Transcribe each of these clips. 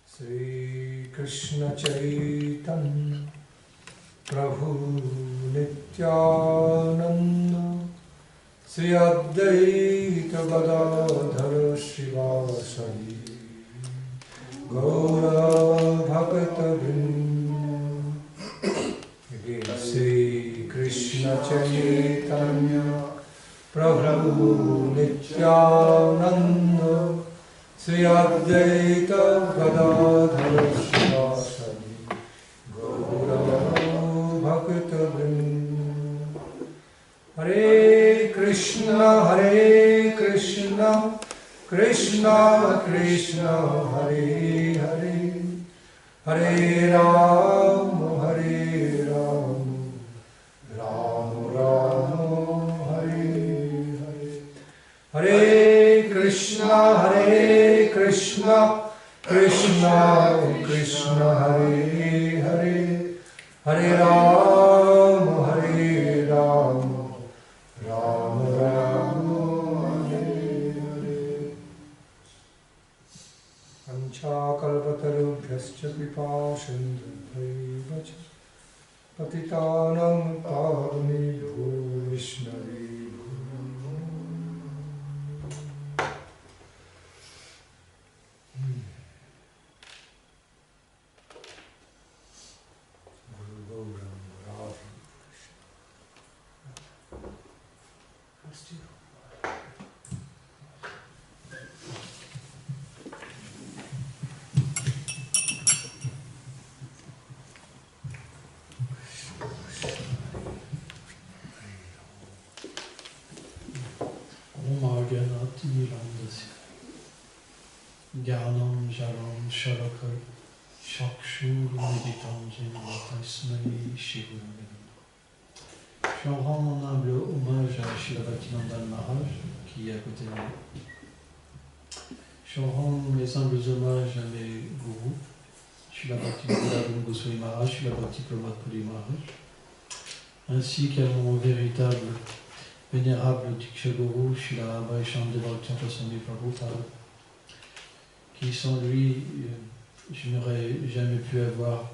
Sri Krishna Chaitanya Prabhu Nityananda Sri Advaita Gadadhara Srivasadi Gaura Bhakta Vrinda. Sri Krishna Chaitanya Prabhu Nityananda Sri Advaita Gadadhara Srivasadi Gaura Bhakta Vrinda. Hare Krishna Krishna Krishna Hare Hare Hare Rama Rama Rama Hare Hare. Hare Krishna Krishna Krishna Hare Hare Hare Rama Rama Rama Hare Hare. Panchakalpatarubhyascha kripasindubhyaiva ca patitanam pavanebhyo Vaishnavebhyo. Gyanam Jaram Sharaka Chakshur-meditam Tasmai Shivunam. Je rends mon humble hommage à Srila Bhaktivinoda Maharaj qui est à côté de moi. Je rends mes humbles hommages à mes gourous, Srila Bhaktivinoda Goswami Maharaj, Srila Bhakti Prabhupada Puri Maharaj, ainsi qu'à mon véritable, vénérable Diksha Guru, Srila Vaishnava Bhaktivinoda Swami Prabhupada, qui sans lui, je n'aurais jamais pu avoir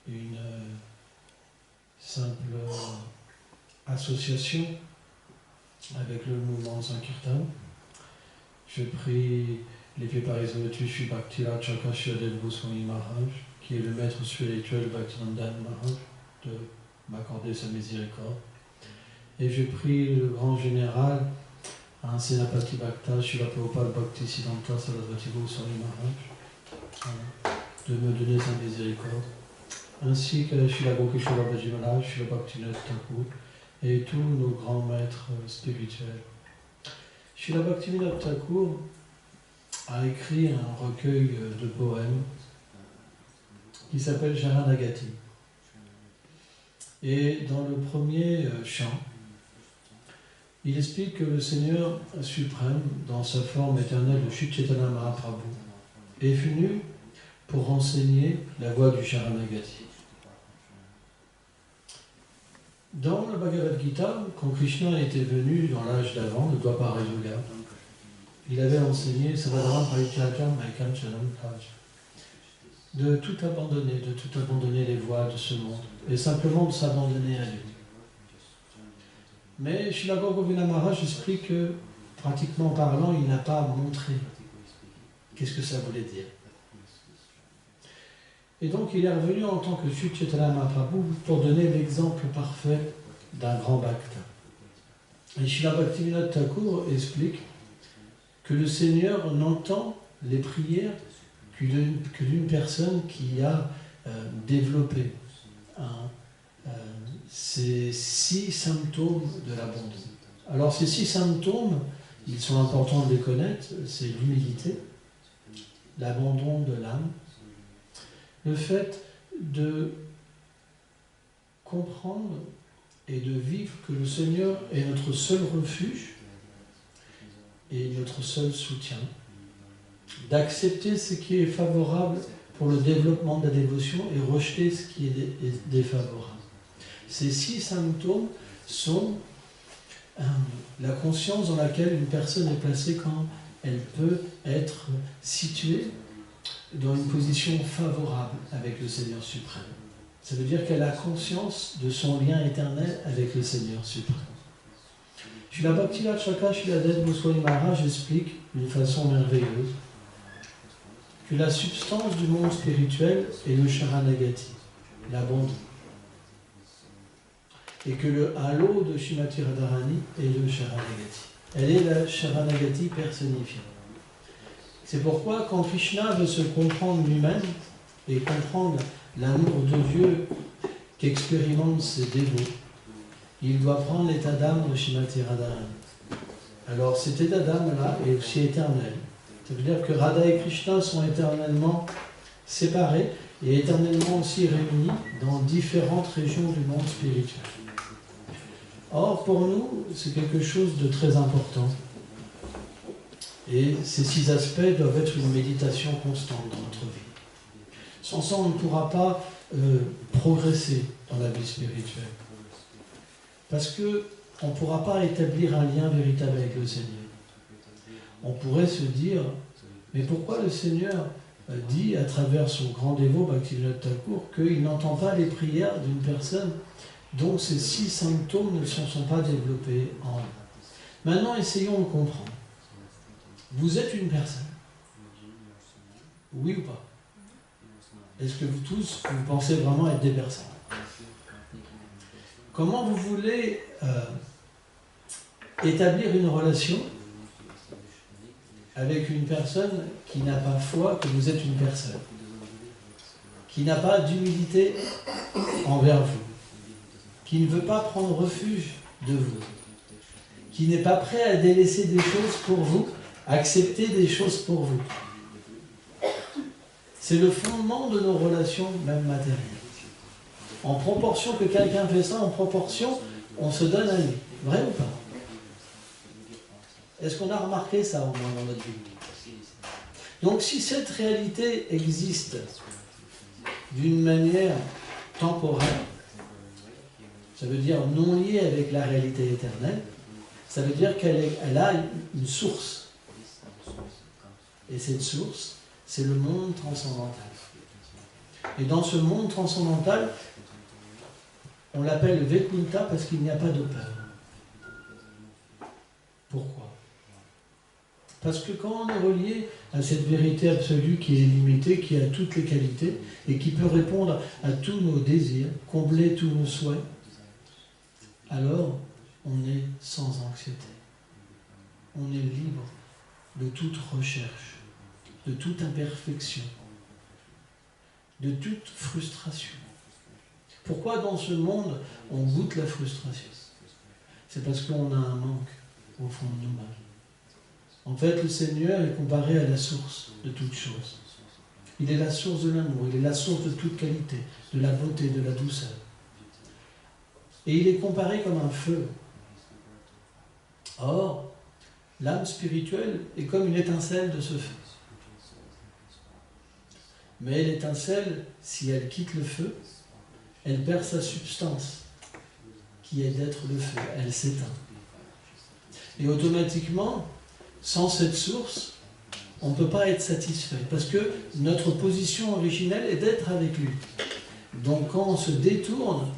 une simple association avec le mouvement Sankirtan. Je prie les pieds par les autres, Shri Bhakti-Raj Chakashiyadev Goswami Maharaj, qui est le maître spirituel Bhaktivinoda Maharaj, de m'accorder sa miséricorde. Et je prie le grand général Senapati Bhakta, Srila Prabhupada Bhakti Siddhanta Sarasvati Goswami Maharaj, de me donner sa miséricorde, ainsi que Srila Gokishora Baji Maharaj, Srila Bhaktivinoda Thakur et tous nos grands maîtres spirituels. Srila Bhaktivinoda Thakur a écrit un recueil de poèmes qui s'appelle Sharanagati. Et dans le premier chant, il explique que le Seigneur suprême, dans sa forme éternelle de Shri Chaitanya Mahaprabhu, est venu pour enseigner la voie du Sharanagati. Dans le Bhagavad Gita, quand Krishna était venu dans l'âge d'avant, le Dwapara Yuga, il avait enseigné Savadram Parityajam Maikam Chanam Taj, de tout abandonner les voies de ce monde, et simplement de s'abandonner à lui. Mais Srila Gaura Govinda Maharaj explique que, pratiquement parlant, il n'a pas montré qu'est-ce que ça voulait dire. Et donc il est revenu en tant que Shri Chaitanya Mahaprabhu pour donner l'exemple parfait d'un grand bhakta. Et Srila Bhaktivinoda Thakur explique que le Seigneur n'entend les prières que d'une personne qui a développé ces 6 symptômes de l'abandon. Alors ces 6 symptômes, ils sont importants de les connaître, c'est l'humilité, l'abandon de l'âme, le fait de comprendre et de vivre que le Seigneur est notre seul refuge et notre seul soutien, d'accepter ce qui est favorable pour le développement de la dévotion et rejeter ce qui est défavorable. Ces 6 symptômes sont la conscience dans laquelle une personne est placée quand elle peut être située dans une position favorable avec le Seigneur suprême. Ça veut dire qu'elle a conscience de son lien éternel avec le Seigneur suprême. Srila Bhaktivinoda Thakur Sriladeva Goswami Maharaj explique d'une façon merveilleuse que la substance du monde spirituel est le Sharanagati, l'abandon. Et que le halo de Srimati Radharani est le Sharanagati. Elle est la Sharanagati personnifiée. C'est pourquoi quand Krishna veut se comprendre lui-même et comprendre l'amour de Dieu qu'expérimentent ses dévots, il doit prendre l'état d'âme de Srimati Radharani. Alors cet état d'âme-là est aussi éternel. Ça veut dire que Radha et Krishna sont éternellement séparés et éternellement aussi réunis dans différentes régions du monde spirituel. Or, pour nous, c'est quelque chose de très important. Et ces 6 aspects doivent être une méditation constante dans notre vie. Sans ça, on ne pourra pas progresser dans la vie spirituelle. Parce qu'on ne pourra pas établir un lien véritable avec le Seigneur. On pourrait se dire, mais pourquoi le Seigneur dit à travers son grand dévot Bhaktivinoda Thakur qu'il n'entend pas les prières d'une personne dont ces 6 symptômes ne se sont pas développés en elle. Maintenant, essayons de comprendre. Vous êtes une personne. Oui ou pas? Est-ce que vous tous, vous pensez vraiment être des personnes? Comment vous voulez établir une relation avec une personne qui n'a pas foi que vous êtes une personne, qui n'a pas d'humilité envers vous, qui ne veut pas prendre refuge de vous, qui n'est pas prêt à délaisser des choses pour vous, accepter des choses pour vous? C'est le fondement de nos relations, même matérielles. En proportion que quelqu'un fait ça, en proportion, on se donne à lui. Vrai ou pas? Est-ce qu'on a remarqué ça au moins dans notre vie? Donc si cette réalité existe d'une manière temporaire, ça veut dire non liée avec la réalité éternelle, ça veut dire qu'elle a une source. Et cette source, c'est le monde transcendantal. Et dans ce monde transcendantal, on l'appelle Vaikunta parce qu'il n'y a pas de peur. Pourquoi? Parce que quand on est relié à cette vérité absolue qui est illimitée, qui a toutes les qualités et qui peut répondre à tous nos désirs, combler tous nos souhaits, alors on est sans anxiété. On est libre de toute recherche, de toute imperfection, de toute frustration. Pourquoi dans ce monde on goûte la frustration? C'est parce qu'on a un manque au fond de nous-mêmes. En fait, le Seigneur est comparé à la source de toute chose. Il est la source de l'amour, il est la source de toute qualité, de la beauté, de la douceur. Et il est comparé comme un feu. Or, l'âme spirituelle est comme une étincelle de ce feu. Mais l'étincelle, si elle quitte le feu, elle perd sa substance, qui est d'être le feu, elle s'éteint. Et automatiquement, sans cette source, on ne peut pas être satisfait, parce que notre position originelle est d'être avec lui. Donc quand on se détourne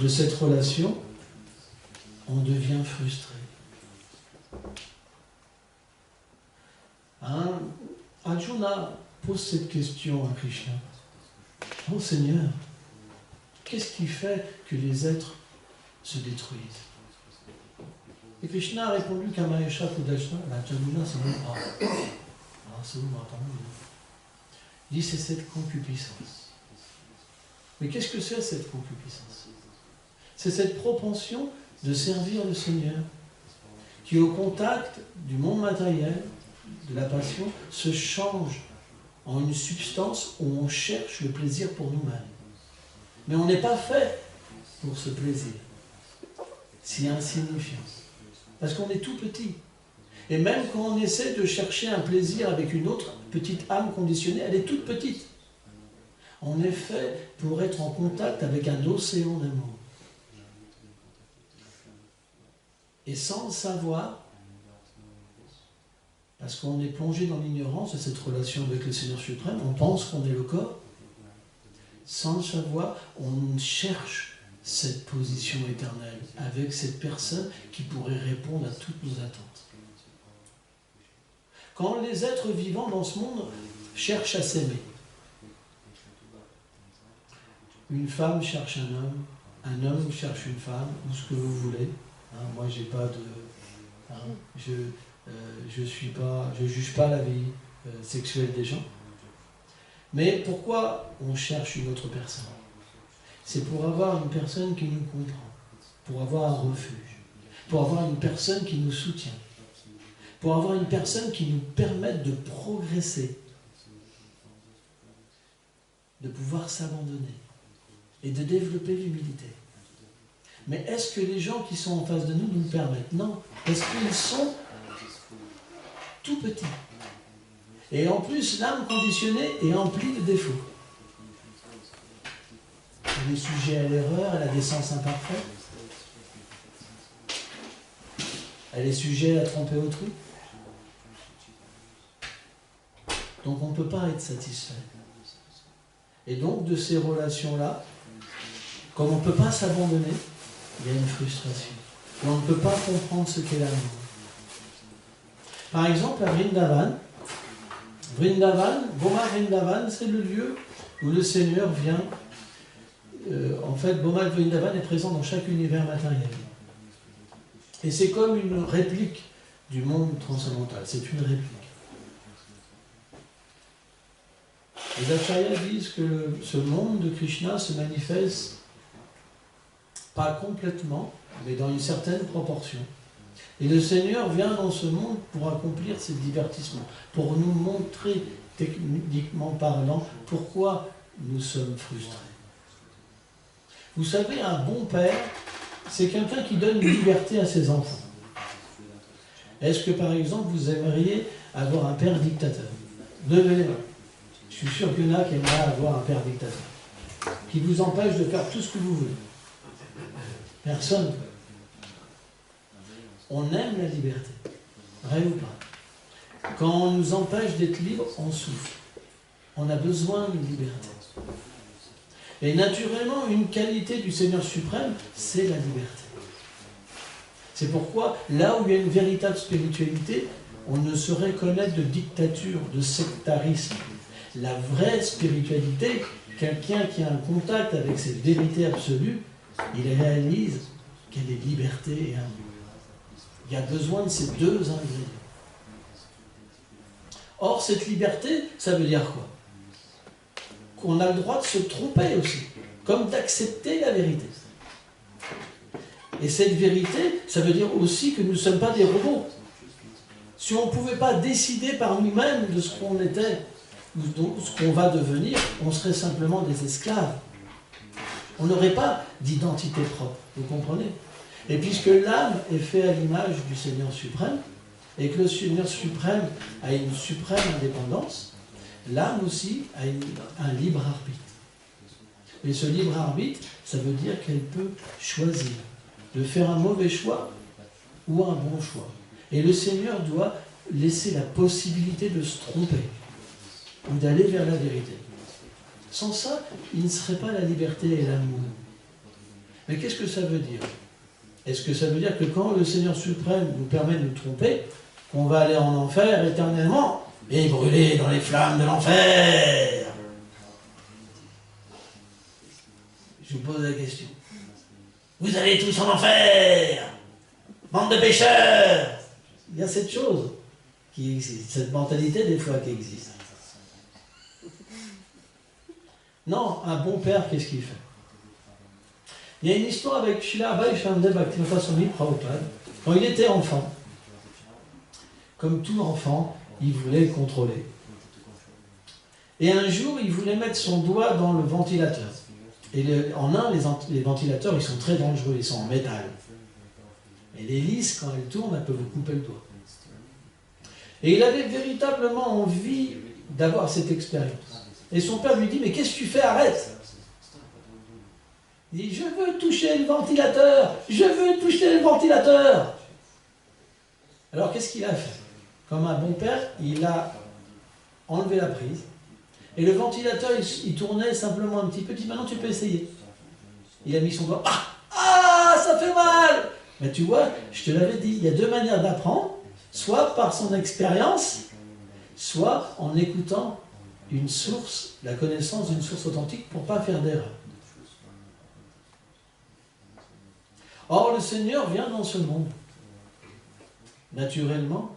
de cette relation, on devient frustré. Arjuna pose cette question à Krishna. Oh Seigneur, qu'est-ce qui fait que les êtres se détruisent? Et Krishna a répondu Kamayesha Kudashna, la Jamuna Samuma. Il dit c'est cette concupiscence. Mais qu'est-ce que c'est cette concupiscence? C'est cette propension de servir le Seigneur qui, au contact du monde matériel, de la passion, se change en une substance où on cherche le plaisir pour nous-mêmes. Mais on n'est pas fait pour ce plaisir si insignifiant. Parce qu'on est tout petit. Et même quand on essaie de chercher un plaisir avec une autre petite âme conditionnée, elle est toute petite. On est fait pour être en contact avec un océan d'amour. Et sans le savoir, parce qu'on est plongé dans l'ignorance de cette relation avec le Seigneur suprême, on pense qu'on est le corps. Sans le savoir, on cherche cette position éternelle avec cette personne qui pourrait répondre à toutes nos attentes. Quand les êtres vivants dans ce monde cherchent à s'aimer, une femme cherche un homme cherche une femme, ou ce que vous voulez. Hein, moi, j'ai pas de, hein, je juge pas la vie sexuelle des gens. Mais pourquoi on cherche une autre personne? C'est pour avoir une personne qui nous comprend, pour avoir un refuge, pour avoir une personne qui nous soutient, pour avoir une personne qui nous permette de progresser, de pouvoir s'abandonner et de développer l'humilité. Mais est-ce que les gens qui sont en face de nous nous le permettent? Non, parce qu'ils sont tout petits. Et en plus, l'âme conditionnée est emplie de défauts. Elle est sujet à l'erreur, elle a des sens imparfaits. Elle est sujet à tromper autrui. Donc on ne peut pas être satisfait. Et donc de ces relations-là, comme on ne peut pas s'abandonner, il y a une frustration. Et on ne peut pas comprendre ce qu'est l'amour. Par exemple, à Vrindavan, Boma Vrindavan, c'est le lieu où le Seigneur vient. En fait, Boma Vrindavan est présent dans chaque univers matériel. Et c'est comme une réplique du monde transcendantal. C'est une réplique. Les acharyas disent que ce monde de Krishna se manifeste pas complètement, mais dans une certaine proportion. Et le Seigneur vient dans ce monde pour accomplir ces divertissements, pour nous montrer, techniquement parlant, pourquoi nous sommes frustrés. Vous savez, un bon père, c'est quelqu'un qui donne une liberté à ses enfants. Est-ce que, par exemple, vous aimeriez avoir un père dictateur? Levez les mains. Je suis sûr qu'il y en a qui aimeraient avoir un père dictateur, qui vous empêche de faire tout ce que vous voulez. Personne. On aime la liberté, vrai ou pas. Quand on nous empêche d'être libres, on souffre. On a besoin d'une liberté. Et naturellement, une qualité du Seigneur suprême, c'est la liberté. C'est pourquoi, là où il y a une véritable spiritualité, on ne saurait connaître de dictature, de sectarisme. La vraie spiritualité, quelqu'un qui a un contact avec cette vérité absolue, il réalise qu'il y a des libertés et amour. Il y a besoin de ces deux ingrédients. Or, cette liberté, ça veut dire quoi? Qu'on a le droit de se tromper aussi, comme d'accepter la vérité. Et cette vérité, ça veut dire aussi que nous ne sommes pas des robots. Si on ne pouvait pas décider par nous-mêmes de ce qu'on était, ou de ce qu'on va devenir, on serait simplement des esclaves. On n'aurait pas d'identité propre, vous comprenez? Et puisque l'âme est faite à l'image du Seigneur suprême, et que le Seigneur suprême a une suprême indépendance, l'âme aussi a un libre arbitre. Et ce libre arbitre, ça veut dire qu'elle peut choisir de faire un mauvais choix ou un bon choix. Et le Seigneur doit laisser la possibilité de se tromper ou d'aller vers la vérité. Sans ça, il ne serait pas la liberté et l'amour. Mais qu'est-ce que ça veut dire? Est-ce que ça veut dire que quand le Seigneur suprême nous permet de nous tromper, qu'on va aller en enfer éternellement et brûler dans les flammes de l'enfer? Je vous pose la question. Vous allez tous en enfer, bande de pécheurs. Il y a cette chose qui existe, cette mentalité des fois qui existe. Non, un bon père, qu'est-ce qu'il fait? Il y a une histoire avec Srila Abhay Shandev Bhaktivinoda Swami Prabhupada. Quand il était enfant, comme tout enfant, il voulait le contrôler. Et un jour, il voulait mettre son doigt dans le ventilateur. Et en Inde, les ventilateurs, ils sont très dangereux, ils sont en métal. Et l'hélice, quand elle tourne, elle peut vous couper le doigt. Et il avait véritablement envie d'avoir cette expérience. Et son père lui dit, mais qu'est-ce que tu fais? Arrête! Il dit, je veux toucher le ventilateur! Je veux toucher le ventilateur! Alors qu'est-ce qu'il a fait? Comme un bon père, il a enlevé la prise. Et le ventilateur, il tournait simplement un petit peu. Il dit, maintenant tu peux essayer. Il a mis son doigt. Ah, ça fait mal! Mais tu vois, je te l'avais dit, il y a deux manières d'apprendre. Soit par son expérience, soit en écoutant une source, la connaissance d'une source authentique pour ne pas faire d'erreur. Or, le Seigneur vient dans ce monde, naturellement,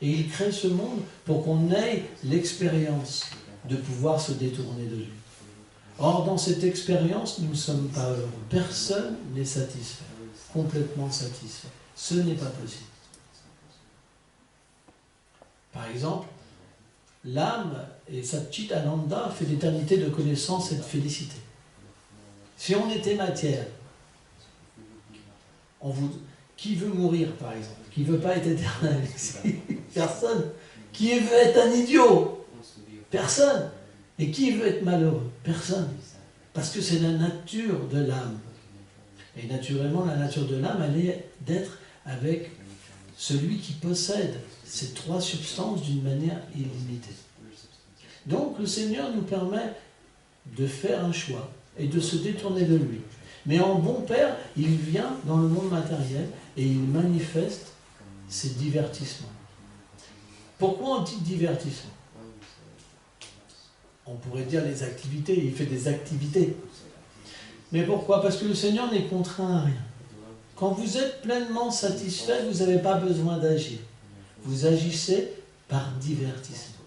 et il crée ce monde pour qu'on ait l'expérience de pouvoir se détourner de lui. Or, dans cette expérience, nous ne sommes pas heureux. Personne n'est satisfait, complètement satisfait. Ce n'est pas possible. Par exemple, l'âme et Satchit Ananda fait l'éternité de connaissance et de félicité. Si on était matière, qui veut mourir, par exemple? Qui ne veut pas être éternel? Personne. Qui veut être un idiot? Personne. Et qui veut être malheureux? Personne. Parce que c'est la nature de l'âme. Et naturellement, la nature de l'âme, elle est d'être avec celui qui possède ces trois substances d'une manière illimitée. Donc, le Seigneur nous permet de faire un choix et de se détourner de lui. Mais en bon père, il vient dans le monde matériel et il manifeste ses divertissements. Pourquoi on dit divertissement? On pourrait dire les activités, il fait des activités. Mais pourquoi? Parce que le Seigneur n'est contraint à rien. Quand vous êtes pleinement satisfait, vous n'avez pas besoin d'agir. Vous agissez par divertissement.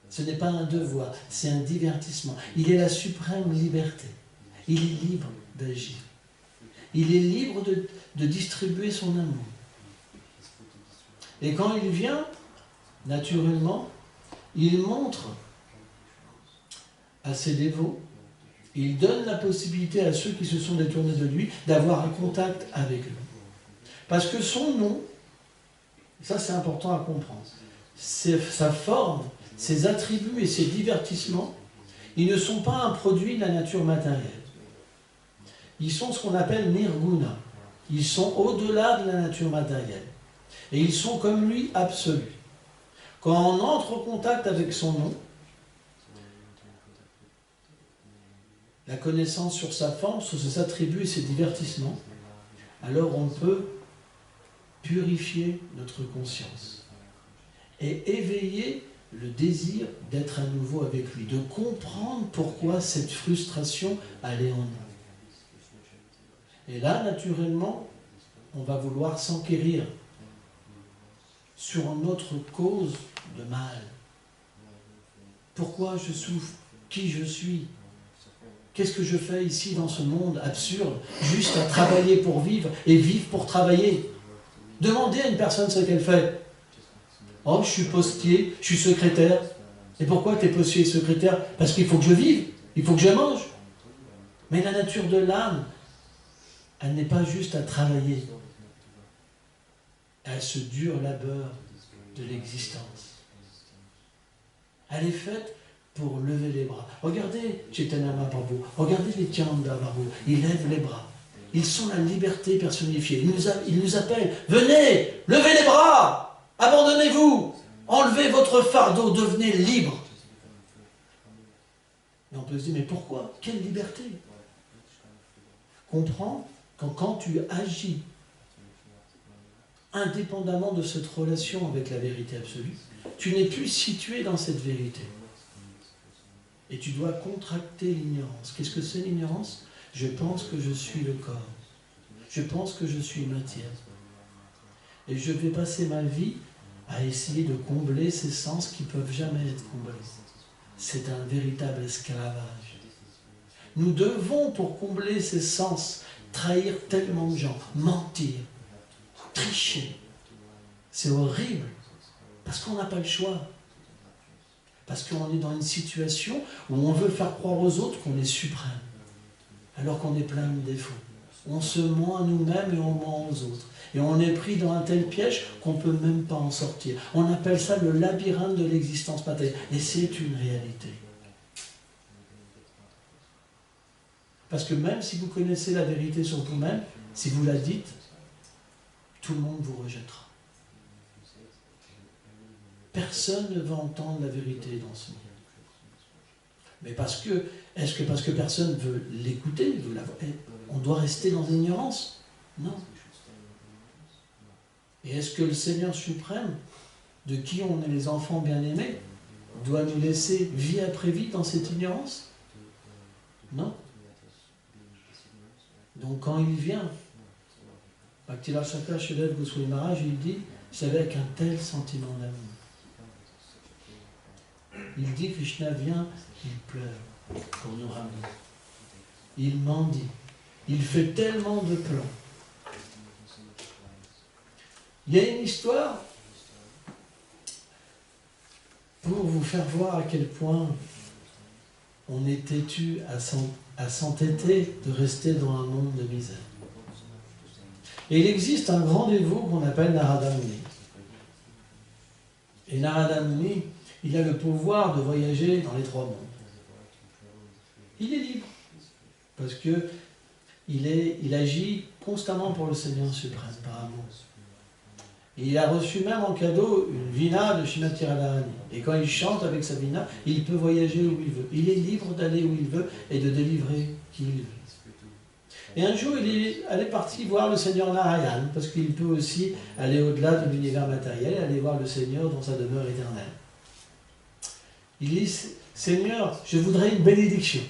Ce n'est pas un devoir, c'est un divertissement. Il est la suprême liberté. Il est libre d'agir. Il est libre de distribuer son amour. Et quand il vient, naturellement, il montre à ses dévots, il donne la possibilité à ceux qui se sont détournés de lui d'avoir un contact avec lui. Parce que son nom, ça c'est important à comprendre, sa forme, ses attributs et ses divertissements, ils ne sont pas un produit de la nature matérielle. Ils sont ce qu'on appelle nirguna. Ils sont au-delà de la nature matérielle. Et ils sont comme lui absolus. Quand on entre en contact avec son nom, la connaissance sur sa forme, sur ses attributs et ses divertissements, alors on peut purifier notre conscience et éveiller le désir d'être à nouveau avec lui, de comprendre pourquoi cette frustration allait en nous. Et là, naturellement, on va vouloir s'enquérir sur notre cause de mal. Pourquoi je souffre? Qui je suis? Qu'est-ce que je fais ici dans ce monde absurde, juste à travailler pour vivre et vivre pour travailler? Demandez à une personne ce qu'elle fait. Oh, je suis postier, je suis secrétaire. Et pourquoi tu es postier et secrétaire? Parce qu'il faut que je vive, il faut que je mange. Mais la nature de l'âme, elle n'est pas juste à travailler. Elle se dur labeur de l'existence. Elle est faite pour lever les bras. Regardez Chaitanya Mahaprabhu, regardez les Tyanda Mahaprabhu, ils lèvent les bras. Ils sont la liberté personnifiée. Ils nous appellent, venez, levez les bras, abandonnez-vous, enlevez votre fardeau, devenez libre. Et on peut se dire, mais pourquoi? Quelle liberté? Comprends quand tu agis indépendamment de cette relation avec la vérité absolue, tu n'es plus situé dans cette vérité. Et tu dois contracter l'ignorance. Qu'est-ce que c'est l'ignorance? Je pense que je suis le corps. Je pense que je suis matière. Et je vais passer ma vie à essayer de combler ces sens qui ne peuvent jamais être comblés. C'est un véritable esclavage. Nous devons, pour combler ces sens, trahir tellement de gens, mentir, tricher. C'est horrible, parce qu'on n'a pas le choix. Parce qu'on est dans une situation où on veut faire croire aux autres qu'on est suprême, alors qu'on est plein de défauts. On se ment à nous-mêmes et on ment aux autres. Et on est pris dans un tel piège qu'on ne peut même pas en sortir. On appelle ça le labyrinthe de l'existence matérielle. Et c'est une réalité. Parce que même si vous connaissez la vérité sur vous-même, si vous la dites, tout le monde vous rejettera. personne ne veut entendre la vérité dans ce monde. Mais parce que, est-ce que parce que personne veut l'écouter, veut la voir, on doit rester dans l'ignorance? Non. Et est-ce que le Seigneur suprême, de qui on est les enfants bien-aimés, doit nous laisser vie après vie dans cette ignorance? Non. Donc quand il vient, Bhaktivinoda Thakur Sridhar Goswami Maharaj, il dit, vous savez, avec un tel sentiment d'amour. Il dit, Krishna vient, il pleure pour nous ramener. Il mendie. Il fait tellement de plans. Il y a une histoire pour vous faire voir à quel point on est têtu à s'entêter de rester dans un monde de misère. Et il existe un grand dévot qu'on appelle Narada Muni. Et Narada Muni, il a le pouvoir de voyager dans les trois mondes. Il est libre, parce que il agit constamment pour le Seigneur suprême, par amour. Et il a reçu même en cadeau une vina de Srimati Radharani. Et quand il chante avec sa vina, il peut voyager où il veut. Il est libre d'aller où il veut et de délivrer qui il veut. Et un jour, il est parti voir le Seigneur Narayan, parce qu'il peut aussi aller au-delà de l'univers matériel et aller voir le Seigneur dans sa demeure éternelle. Il dit, Seigneur, je voudrais une bénédiction.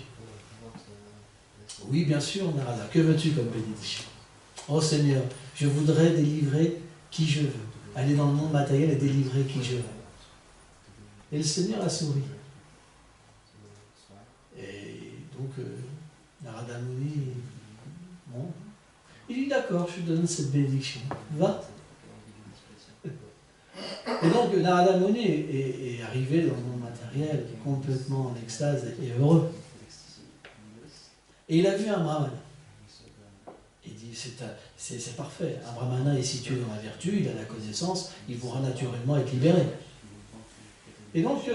Oui, bien sûr, Narada, que veux-tu comme bénédiction? Oh Seigneur, je voudrais délivrer qui je veux. Aller dans le monde matériel et délivrer qui je veux. Et le Seigneur a souri. Et donc, Narada Muni, bon, il dit d'accord, je te donne cette bénédiction. Va. Et donc, Narada Muni est arrivé dans le monde matériel, complètement en extase et heureux. Et il a vu un brahmana. Il dit, c'est parfait. Un brahmana est situé dans la vertu, il a la connaissance, il pourra naturellement être libéré. Et donc,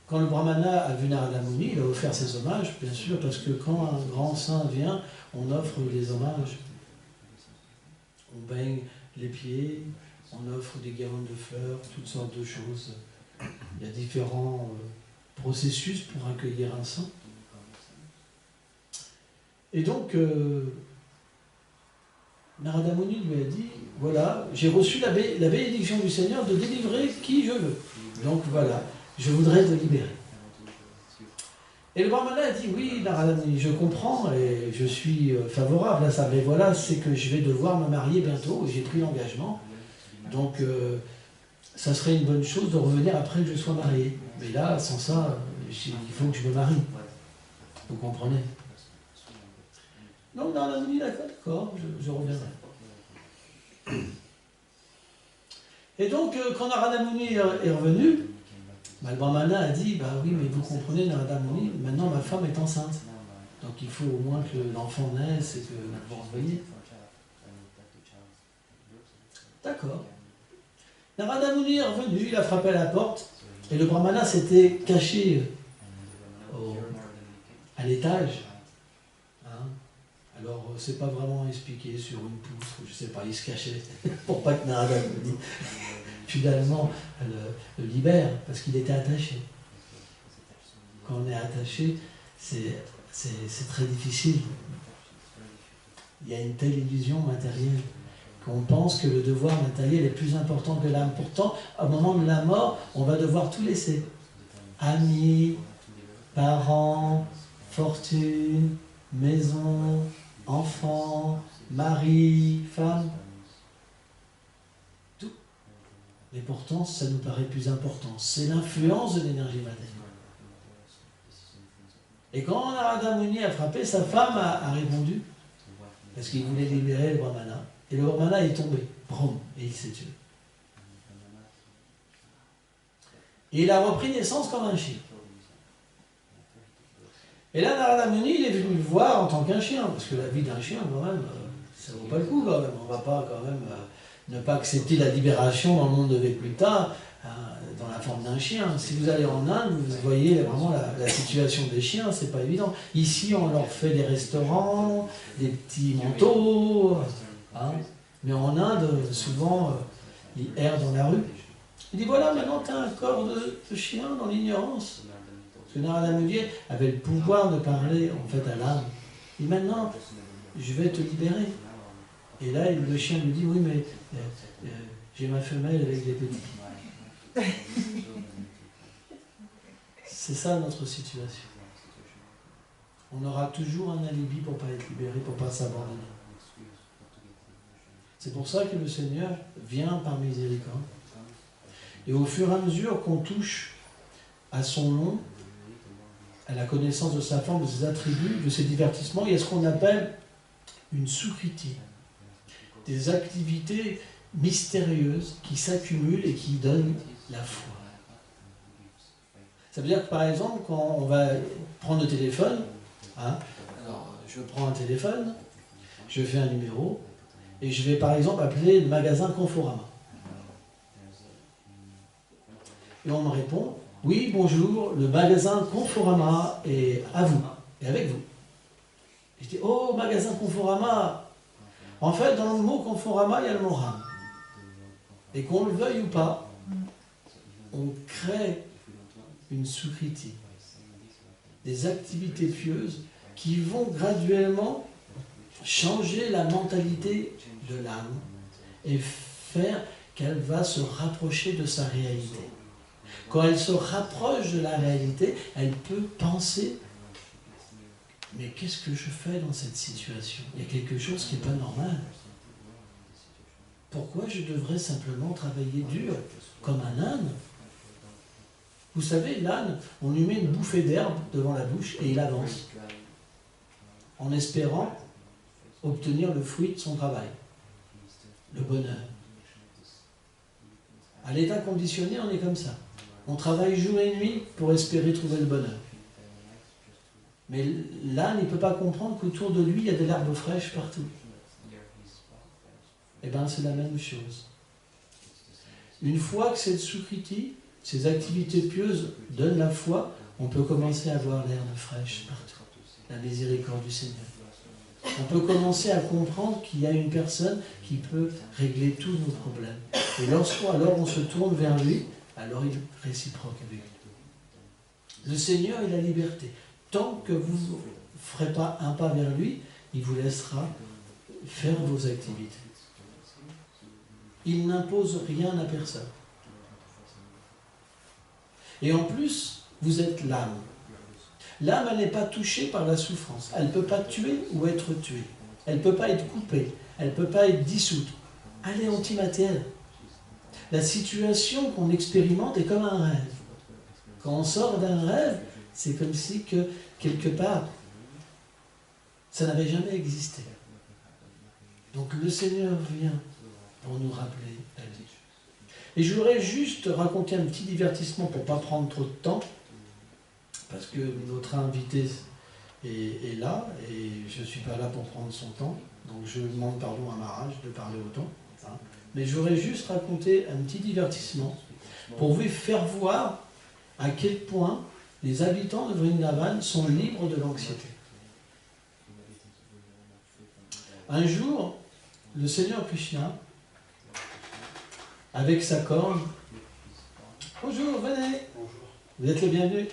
quand le brahmana a vu Narada Muni, il a offert ses hommages, bien sûr, parce que quand un grand saint vient, on offre des hommages. On baigne les pieds, on offre des guirlandes de fleurs, toutes sortes de choses. Il y a différents processus pour accueillir un saint. Et donc, Narada Muni lui a dit, voilà, j'ai reçu la bénédiction du Seigneur de délivrer qui je veux. Donc voilà, je voudrais te libérer. Et le brahmana a dit, oui, Narada Muni, je comprends et je suis favorable à ça, mais voilà, c'est que je vais devoir me marier bientôt, j'ai pris l'engagement. Donc, ça serait une bonne chose de revenir après que je sois marié. Mais là, sans ça, il faut que je me marie. Vous comprenez? Donc, Narada Muni, d'accord, je reviendrai. Et donc, quand Narada Muni est revenu, le brahmana a dit, bah oui, mais vous comprenez, Narada Muni, maintenant ma femme est enceinte. Donc il faut au moins que l'enfant naisse et que vous voyez. D'accord. Narada Muni est revenu, il a frappé à la porte, et le brahmana s'était caché à l'étage. Alors, c'est pas vraiment expliqué sur une poutre, je sais pas, il se cachait pour pas que Narada Muni finalement le libère, parce qu'il était attaché. Quand on est attaché, c'est très difficile. Il y a une telle illusion matérielle qu'on pense que le devoir matériel est plus important que l'âme. Pourtant, au moment de la mort, on va devoir tout laisser. Amis, parents, fortune, maison, enfants, mari, femme, tout. Et pourtant, ça nous paraît plus important. C'est l'influence de l'énergie matérielle. Et quand Narada Muni a frappé, sa femme a répondu, parce qu'il voulait libérer le brahmana. Et le brahmana est tombé, brum, et il s'est tué. Et il a repris naissance comme un chien. Et là, Narada Muni, il est venu le voir en tant qu'un chien, parce que la vie d'un chien, quand même, ça ne vaut pas le coup, quand même. On ne va pas, quand même, ne pas accepter la libération dans le monde de Vaikuntha dans la forme d'un chien. Si vous allez en Inde, vous voyez vraiment la situation des chiens, c'est pas évident. Ici, on leur fait des restaurants, des petits manteaux, hein. Mais en Inde, souvent, ils errent dans la rue. Il dit voilà, maintenant tu as un corps de chien dans l'ignorance. Parce que Narada Muni avait le pouvoir de parler en fait à l'âme. Et maintenant, je vais te libérer. Et là, le chien lui dit oui, mais j'ai ma femelle avec des petits. C'est ça notre situation. On aura toujours un alibi pour ne pas être libéré, pour ne pas s'abandonner. C'est pour ça que le Seigneur vient par miséricorde. Et au fur et à mesure qu'on touche à son nom, à la connaissance de sa forme, de ses attributs, de ses divertissements, il y a ce qu'on appelle une soukriti. Des activités mystérieuses qui s'accumulent et qui donnent la foi. Ça veut dire que par exemple, quand on va prendre le téléphone, alors je prends un téléphone, je fais un numéro, et je vais par exemple appeler le magasin Conforama. Et on me répond, oui, bonjour, le magasin Conforama est à vous, et avec vous. Et je dis, oh, magasin Conforama. En fait, dans le mot Conforama, il y a le mot Ram. Et qu'on le veuille ou pas, on crée une soukriti, des activités pieuses qui vont graduellement changer la mentalité de l'âme et faire qu'elle va se rapprocher de sa réalité. Quand elle se rapproche de la réalité, elle peut penser « Mais qu'est-ce que je fais dans cette situation? Il y a quelque chose qui n'est pas normal. Pourquoi je devrais simplement travailler dur comme un âne ?» Vous savez, l'âne, on lui met une bouffée d'herbe devant la bouche et il avance, en espérant obtenir le fruit de son travail, le bonheur. À l'état conditionné, on est comme ça. On travaille jour et nuit pour espérer trouver le bonheur. Mais l'âne, il ne peut pas comprendre qu'autour de lui, il y a de l'herbe fraîche partout. Eh bien, c'est la même chose. Une fois que cette soukriti, ces activités pieuses donnent la foi, on peut commencer à voir l'herbe fraîche partout. La miséricorde du Seigneur. On peut commencer à comprendre qu'il y a une personne qui peut régler tous nos problèmes. Et alors on se tourne vers lui, alors il est réciproque avec lui. Le Seigneur est la liberté. Tant que vous ne ferez pas un pas vers lui, il vous laissera faire vos activités. Il n'impose rien à personne. Et en plus, vous êtes l'âme. L'âme, elle n'est pas touchée par la souffrance. Elle ne peut pas tuer ou être tuée. Elle ne peut pas être coupée. Elle ne peut pas être dissoute. Elle est antimatérielle. La situation qu'on expérimente est comme un rêve. Quand on sort d'un rêve, c'est comme si que, quelque part, ça n'avait jamais existé. Donc le Seigneur vient pour nous rappeler la vie. Et je voudrais juste raconter un petit divertissement pour ne pas prendre trop de temps, parce que notre invité est là, et je ne suis pas là pour prendre son temps, donc je demande pardon à Maharaj de parler autant. Mais je voudrais juste raconter un petit divertissement pour vous faire voir à quel point les habitants de Vrindavan sont libres de l'anxiété. Un jour, le Seigneur Krishna, avec sa corne, « Bonjour, venez, vous êtes les bienvenus.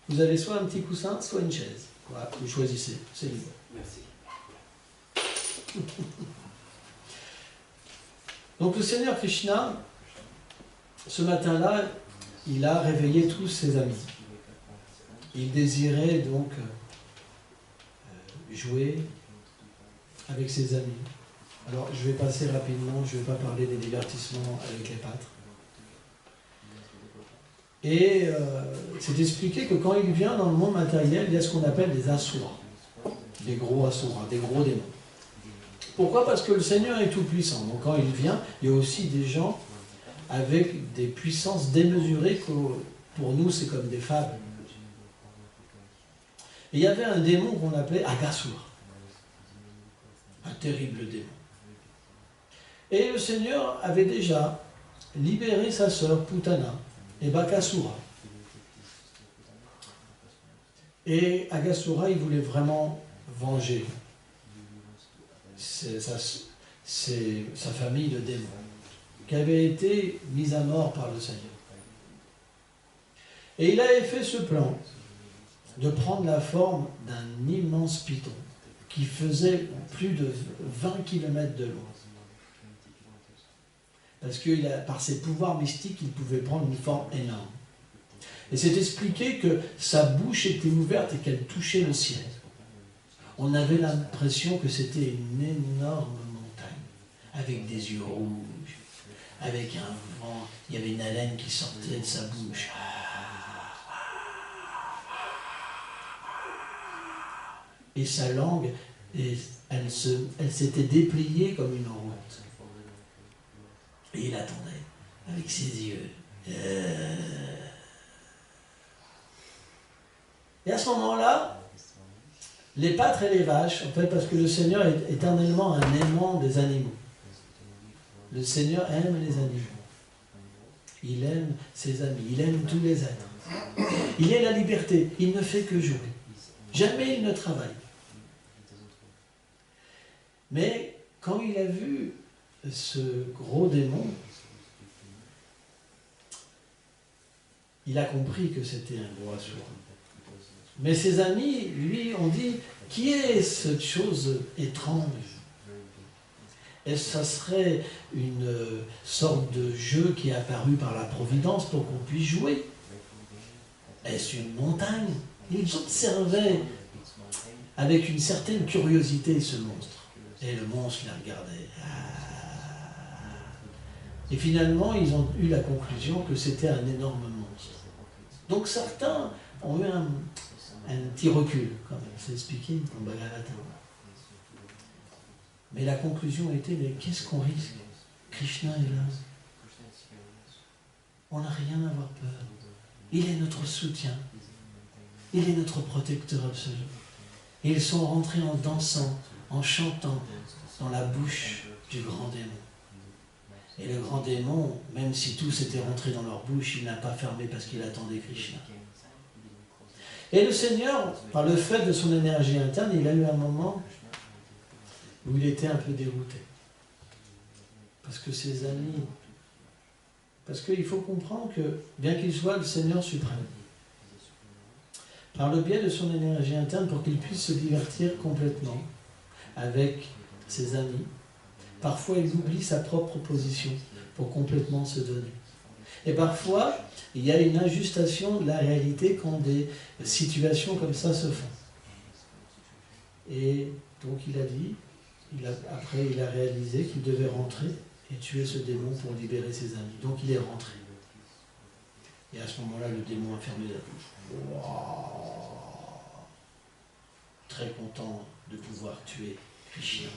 Vous avez soit un petit coussin, soit une chaise. Voilà, vous choisissez, c'est libre. » Merci. Donc le Seigneur Krishna, ce matin-là, il a réveillé tous ses amis. Il désirait donc jouer avec ses amis. Alors je vais passer rapidement, je ne vais pas parler des divertissements avec les pâtres. Et c'est expliqué que quand il vient dans le monde matériel, il y a ce qu'on appelle des asuras, des gros asuras, des gros démons. Pourquoi? Parce que le Seigneur est tout puissant. Donc quand il vient, il y a aussi des gens avec des puissances démesurées que pour nous c'est comme des fables. Et il y avait un démon qu'on appelait Aghasura, un terrible démon. Et le Seigneur avait déjà libéré sa sœur Putana et Bakasura. Et Aghasura, il voulait vraiment venger sa famille de démons qui avait été mis à mort par le Seigneur. Et il avait fait ce plan de prendre la forme d'un immense python qui faisait plus de 20 km de long. Parce que par ses pouvoirs mystiques, il pouvait prendre une forme énorme. Et c'est expliqué que sa bouche était ouverte et qu'elle touchait le ciel. On avait l'impression que c'était une énorme montagne, avec des yeux rouges, avec un vent, il y avait une haleine qui sortait de sa bouche. Et sa langue, elle s'était dépliée comme une route. Et il attendait, avec ses yeux. Et à ce moment-là, les pâtres et les vaches, en fait, parce que le Seigneur est éternellement un aimant des animaux. Le Seigneur aime les animaux. Il aime ses amis, il aime tous les êtres. Il est la liberté, il ne fait que jouer. Jamais il ne travaille. Mais quand il a vu ce gros démon, il a compris que c'était un gros assourd. Mais ses amis, lui, ont dit, qui est cette chose étrange? Est-ce que ça serait une sorte de jeu qui est apparu par la Providence pour qu'on puisse jouer? Est-ce une montagne? Ils observaient avec une certaine curiosité ce monstre. Et le monstre les regardait. Et finalement, ils ont eu la conclusion que c'était un énorme monstre. Donc certains ont eu un petit recul, comme c'est expliqué dans le Bhagavatam. Mais la conclusion était, mais qu'est-ce qu'on risque? Krishna est là. On n'a rien à avoir peur. Il est notre soutien. Il est notre protecteur absolu. Et ils sont rentrés en dansant, en chantant dans la bouche du grand démon. Et le grand démon, même si tous étaient rentrés dans leur bouche, il n'a pas fermé parce qu'il attendait Krishna. Et le Seigneur, par le fait de son énergie interne, il a eu un moment où il était un peu dérouté. Parce que ses amis... Parce qu'il faut comprendre que, bien qu'il soit le Seigneur suprême, par le biais de son énergie interne, pour qu'il puisse se divertir complètement avec ses amis, parfois il oublie sa propre position pour complètement se donner. Et parfois, il y a une ajustation de la réalité quand des situations comme ça se font. Et donc il a dit, après il a réalisé qu'il devait rentrer et tuer ce démon pour libérer ses amis. Donc il est rentré. Et à ce moment-là, le démon a fermé la bouche. Wow. Très content de pouvoir tuer Krishna.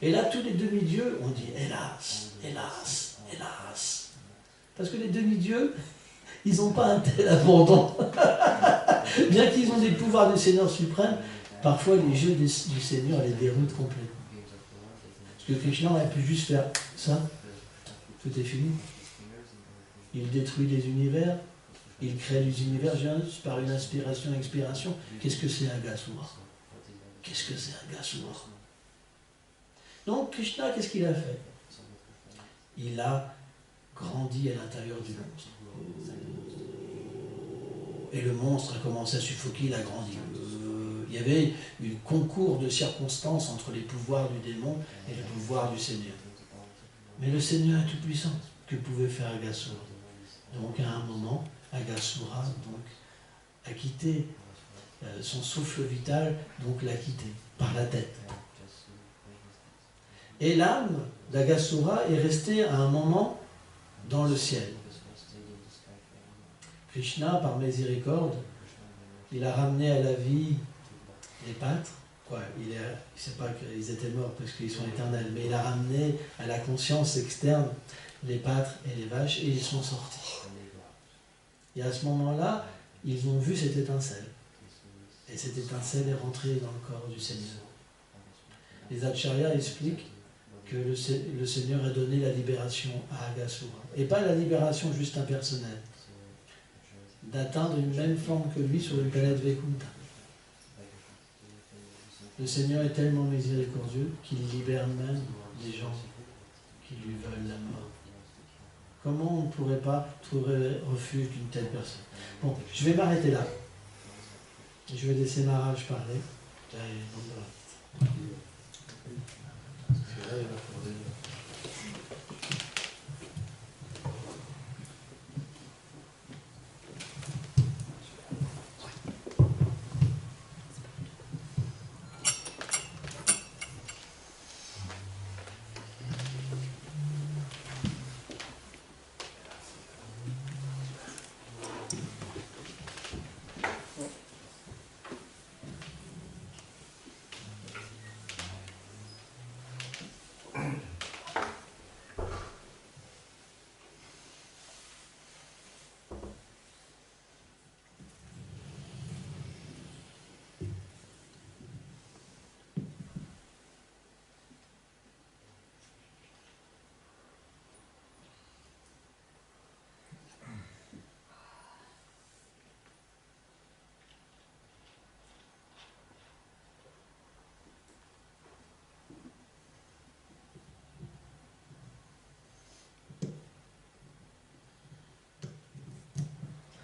Et là, tous les demi-dieux ont dit, hélas, hélas, hélas. Parce que les demi-dieux, ils n'ont pas un tel abandon. Bien qu'ils ont des pouvoirs du Seigneur suprême, parfois les jeux du Seigneur les déroutent complètement. Parce que Krishna aurait pu juste faire ça, tout est fini. Il détruit les univers, il crée les univers juste par une inspiration-expiration. Qu'est-ce que c'est Aghasura? Qu'est-ce que c'est Aghasura? Donc Krishna, qu'est-ce qu'il a fait? Il a grandi à l'intérieur du monstre. Et le monstre a commencé à suffoquer, il a grandi. Il y avait un concours de circonstances entre les pouvoirs du démon et le pouvoir du Seigneur. Mais le Seigneur est tout-puissant. Que pouvait faire Aghasura? Donc à un moment, Aghasura a quitté son souffle vital, donc l'a quitté par la tête. Et l'âme d'Aghasura est restée à un moment dans le ciel. Krishna, par miséricorde, il a ramené à la vie les pâtres. Il ne sait pas qu'ils étaient morts parce qu'ils sont éternels, mais il a ramené à la conscience externe les pâtres et les vaches et ils sont sortis. Et à ce moment-là, ils ont vu cette étincelle. Et cette étincelle est rentrée dans le corps du Seigneur. Les Acharyas expliquent que le Seigneur a donné la libération à Aghasura. Et pas la libération juste impersonnelle. D'atteindre une même forme que lui sur une planète Vaikuntha. Le Seigneur est tellement miséricordieux qu'il libère même des gens qui lui veulent la mort. Comment on ne pourrait pas trouver refuge d'une telle personne? Bon, je vais m'arrêter là. Je vais laisser Maharaj parler.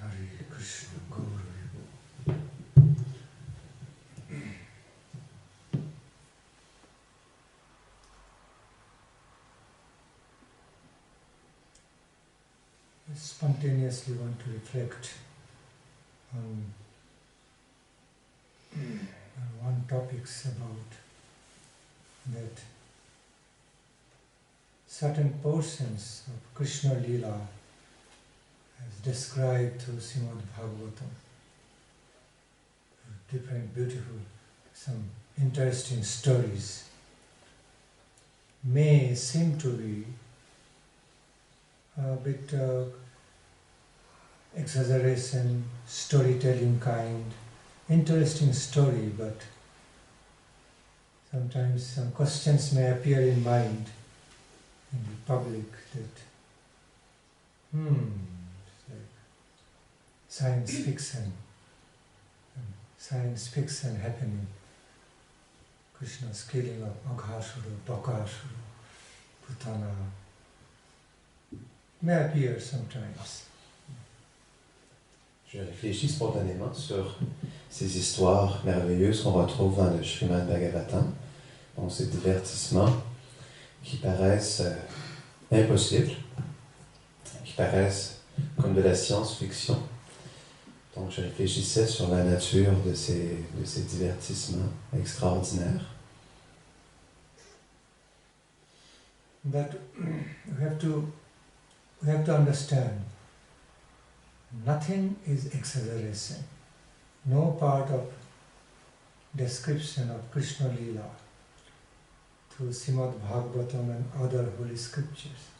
Hare Krishna, Gaura. I spontaneously want to reflect on one topics about that certain portions of Krishna Leela as described through Srimad Bhagavatam. Different beautiful, some interesting stories may seem to be a bit exaggeration, storytelling kind, interesting story, but sometimes some questions may appear in mind in the public that it's like science fiction happening. Krishna's killing of Aghasura, Bakasura, Putana may appear sometimes. Je réfléchis spontanément sur ces histoires merveilleuses qu'on retrouve dans le Srimad Bhagavatam, donc ces divertissements qui paraissent impossibles, qui paraissent comme de la science-fiction. Donc je réfléchissais sur la nature de ces divertissements extraordinaires. But we have to understand, nothing is exaggeration. No part of description of Krishna Leela through Srimad Bhagavatam and other holy scriptures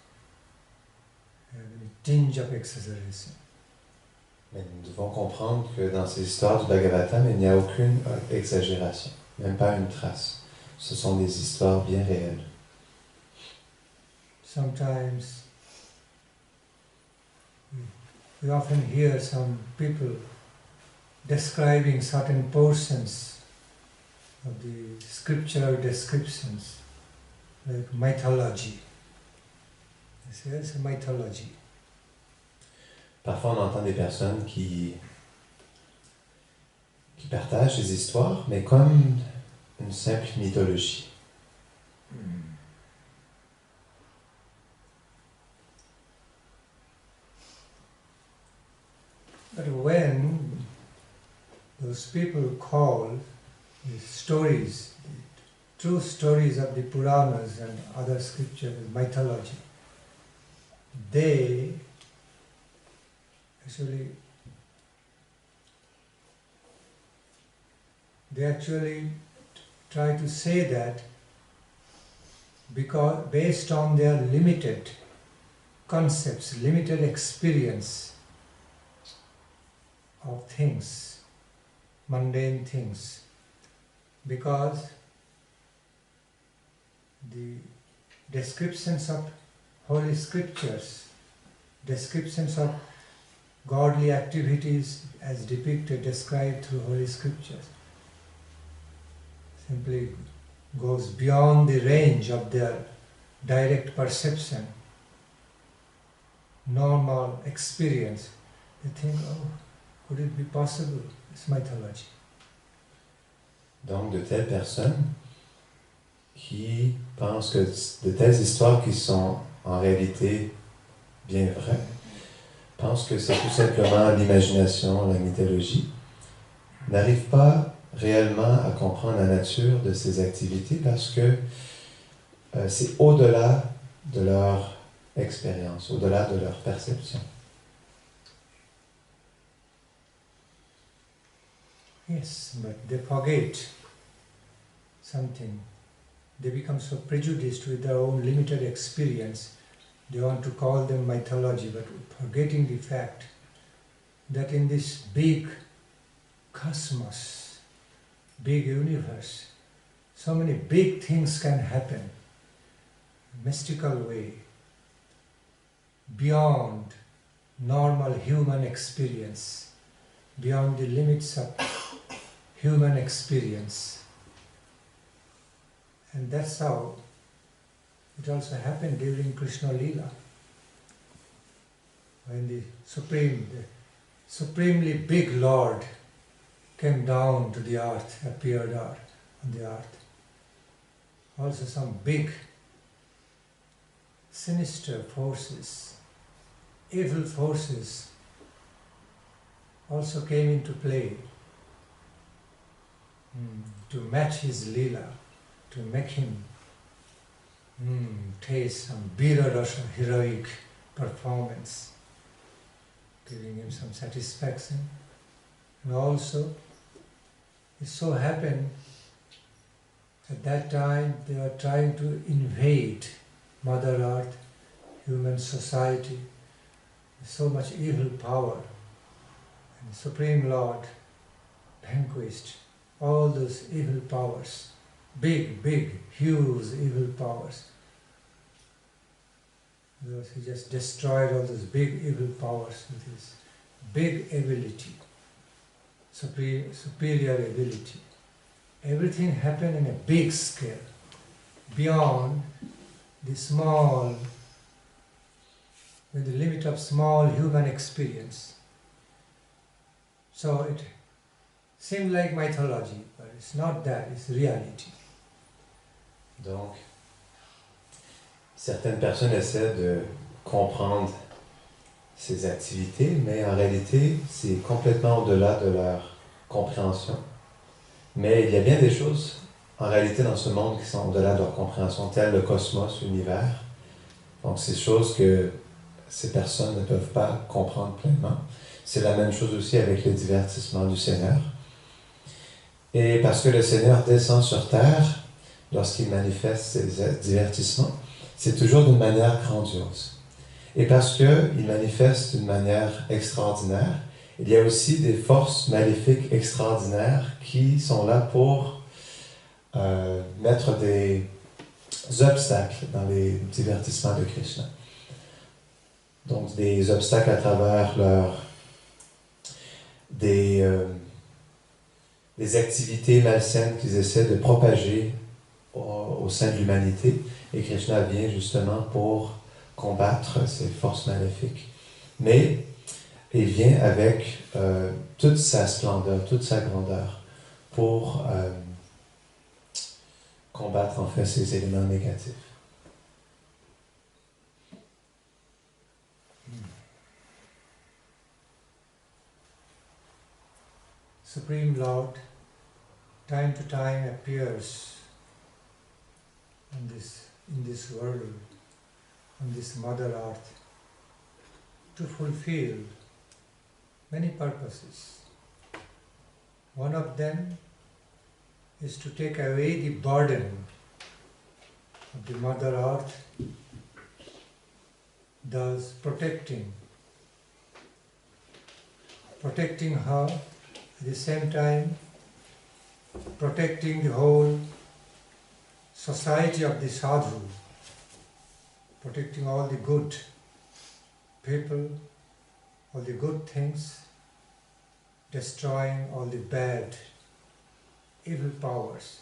have a tinge of exaggeration. Mais nous devons comprendre que dans ces histoires du Bhagavatam, il n'y a aucune exagération, même pas une trace. Ce sont des histoires bien réelles. Sometimes we often hear some people describing certain portions of the scriptural descriptions, like mythology. They say it's a mythology. Parfois, on entend des personnes qui partagent ces histoires, mais comme une simple mythologie. But when those people call these stories, the true stories of the Puranas and other scriptures, mythology, they actually try to say that because based on their limited concepts, limited experience of things, mundane things, because the descriptions of holy scriptures, descriptions of godly activities as depicted, described through holy scriptures, simply goes beyond the range of their direct perception. normal experience, they think, oh, could it be possible? It's mythology. Donc, de telles personnes qui pensent que de telles histoires qui sont en réalité bien vraies, pensent que c'est tout simplement l'imagination, la mythologie, n'arrivent pas réellement à comprendre la nature de ces activités parce que c'est au-delà de leur expérience, au-delà de leur perception. Yes, but they forget something. They become so prejudiced with their own limited experience. They want to call them mythology, but forgetting the fact that in this big cosmos, big universe, so many big things can happen in a mystical way, beyond normal human experience, beyond the limits of human experience. And that's how it also happened during Krishna Leela, when the supremely big Lord came down to the earth, appeared on the earth. Also some big sinister forces, evil forces also came into play to match his Leela, to make him taste some Bira Rasa heroic performance, giving him some satisfaction. And also, it so happened at that time they were trying to invade Mother Earth, human society, so much evil power. And the Supreme Lord vanquished all those evil powers, big, huge evil powers. Because he just destroyed all those big evil powers with his big ability, superior ability. Everything happened in a big scale, beyond the small, with the limit of small human experience. So it seemed like mythology, but it's not that, it's reality. Donc, certaines personnes essaient de comprendre ces activités, mais en réalité, c'est complètement au-delà de leur compréhension. Mais il y a bien des choses, en réalité, dans ce monde qui sont au-delà de leur compréhension, telles le cosmos, l'univers. Donc, c'est choses que ces personnes ne peuvent pas comprendre pleinement. C'est la même chose aussi avec le divertissement du Seigneur. Et parce que le Seigneur descend sur terre, lorsqu'il manifeste ses divertissements, c'est toujours d'une manière grandiose. Et parce qu'il manifeste d'une manière extraordinaire, il y a aussi des forces maléfiques extraordinaires qui sont là pour mettre des obstacles dans les divertissements de Krishna. Donc des obstacles à travers des activités malsaines qu'ils essaient de propager au sein de l'humanité. Et Krishna vient justement pour combattre ces forces maléfiques. Mais il vient avec toute sa splendeur, toute sa grandeur pour combattre en fait ces éléments négatifs. Supreme Lord, time to time appears in this world, on this Mother Earth, to fulfill many purposes. One of them is to take away the burden of the Mother Earth, thus protecting her, at the same time protecting the whole society of the sadhu, protecting all the good people, all the good things, destroying all the bad, evil powers,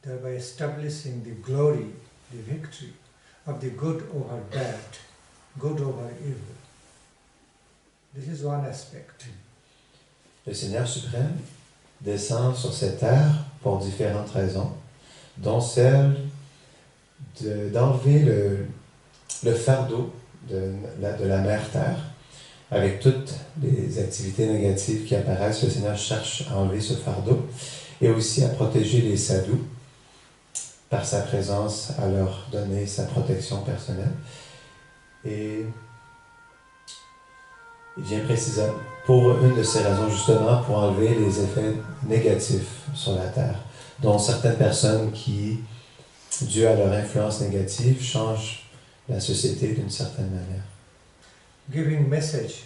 thereby establishing the glory, the victory of the good over bad, good over evil. This is one aspect. Le Seigneur suprême descend sur cette terre pour différentes raisons, dont celle d'enlever le fardeau de la mère terre. Avec toutes les activités négatives qui apparaissent, le Seigneur cherche à enlever ce fardeau et aussi à protéger les sadhus par sa présence, à leur donner sa protection personnelle. Et il vient précisément pour une de ces raisons, justement, pour enlever les effets négatifs sur la terre, dont certaines personnes qui, dû à leur influence négative, changent la société d'une certaine manière. Giving message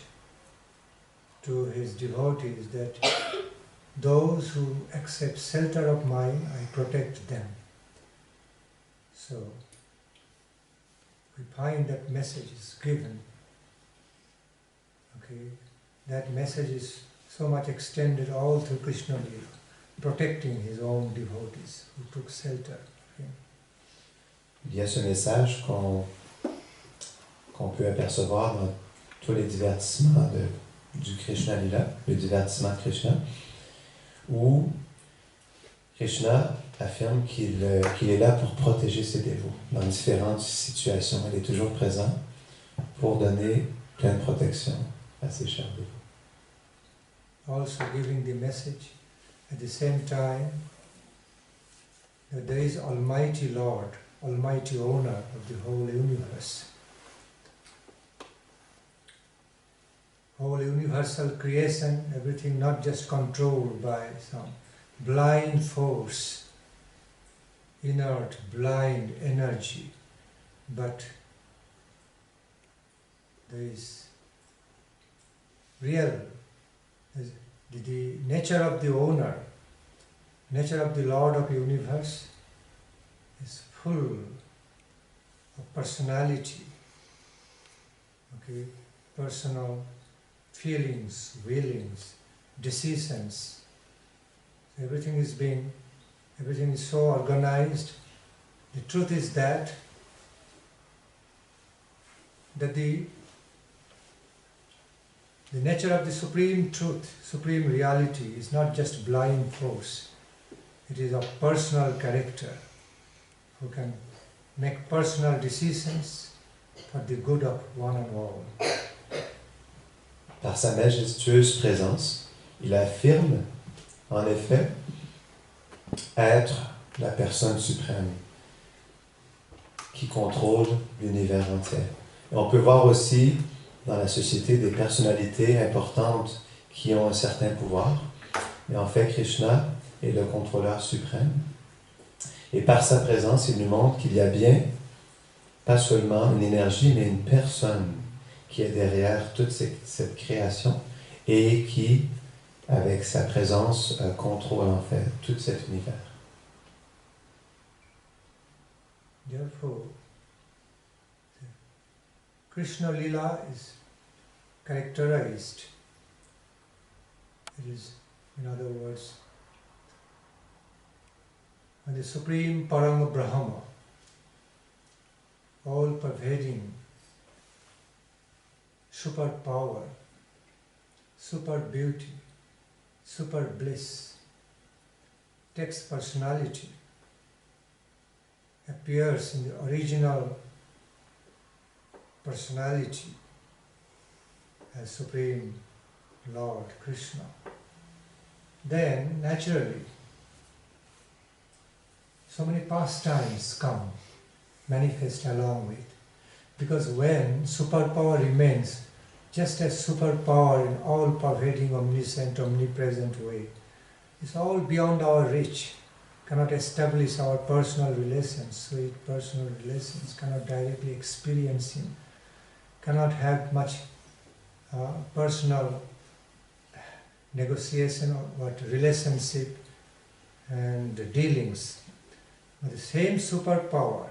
to his devotees that those who accept shelter of mine, I protect them. So we find that message is given. Okay, that message is so much extended all through Krishna Lila, protecting his own devotees who took shelter of him. Il y a ce message qu'on peut apercevoir dans tous les divertissements du Krishna Lila, le divertissement de Krishna, où Krishna affirme qu'il est là pour protéger ses dévots dans différentes situations. Il est toujours présent pour donner pleine protection à ses chers dévots. Also giving the message at the same time that there is Almighty Lord, Almighty Owner of the whole universe. Whole universal creation, everything not just controlled by some blind force, inert, blind energy, but there is real, the nature of the owner, nature of the Lord of the universe is full of personality, okay, personal feelings, willings, decisions. Everything is so organized. The truth is that the nature of the supreme truth, supreme reality is not just blind force. It is of personal character who can make personal decisions for the good of one and all. Par sa majestueuse présence, il affirme, en effet, être la personne suprême qui contrôle l'univers entier. Et on peut voir aussi dans la société des personnalités importantes qui ont un certain pouvoir. Et en fait, Krishna est le contrôleur suprême. Et par sa présence, il nous montre qu'il y a bien, pas seulement une énergie, mais une personne qui est derrière toute cette création et qui, avec sa présence, contrôle en fait tout cet univers. Therefore, Krishna Lila is characterized. It is, in other words, by the Supreme Parama Brahma, all-pervading, super power, super beauty, super bliss, takes personality, appears in the original personality as Supreme Lord Krishna. Then, naturally, so many pastimes come, manifest along with. Because when superpower remains just as superpower in all-pervading, omniscient, omnipresent way, it's all beyond our reach, cannot establish our personal relations, sweet personal relations, cannot directly experience Him, cannot have much personal negotiation or what relationship and dealings. But the same superpower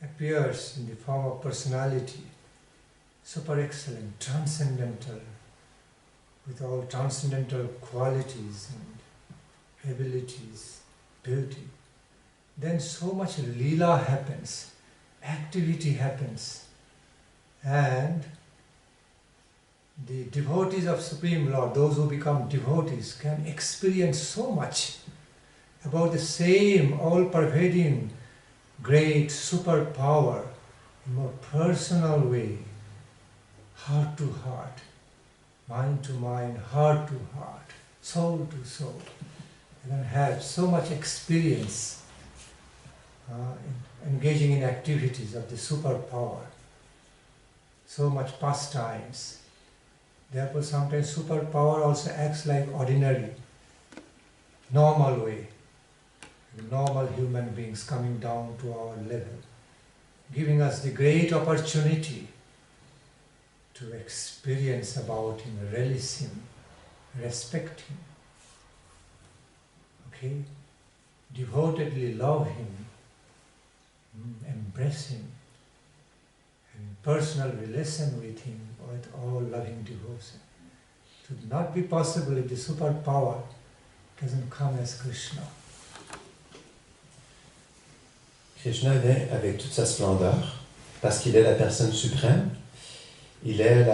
appears in the form of personality, super excellent, transcendental, with all transcendental qualities and abilities, beauty. Then so much lila happens, activity happens. And the devotees of Supreme Lord, those who become devotees, can experience so much about the same all-pervading great superpower in a more personal way, heart to heart, mind to mind, heart to heart, soul to soul. You can have so much experience in engaging in activities of the superpower, so much pastimes. Therefore, sometimes superpower also acts like ordinary, normal way. Normal human beings coming down to our level, giving us the great opportunity to experience about Him, relish Him, respect Him, okay? Devotedly love Him, embrace Him, and personal relation with Him with all loving devotion. It would not be possible if the superpower doesn't come as Krishna. Krishna vient avec toute sa splendeur, parce qu'il est la personne suprême, il est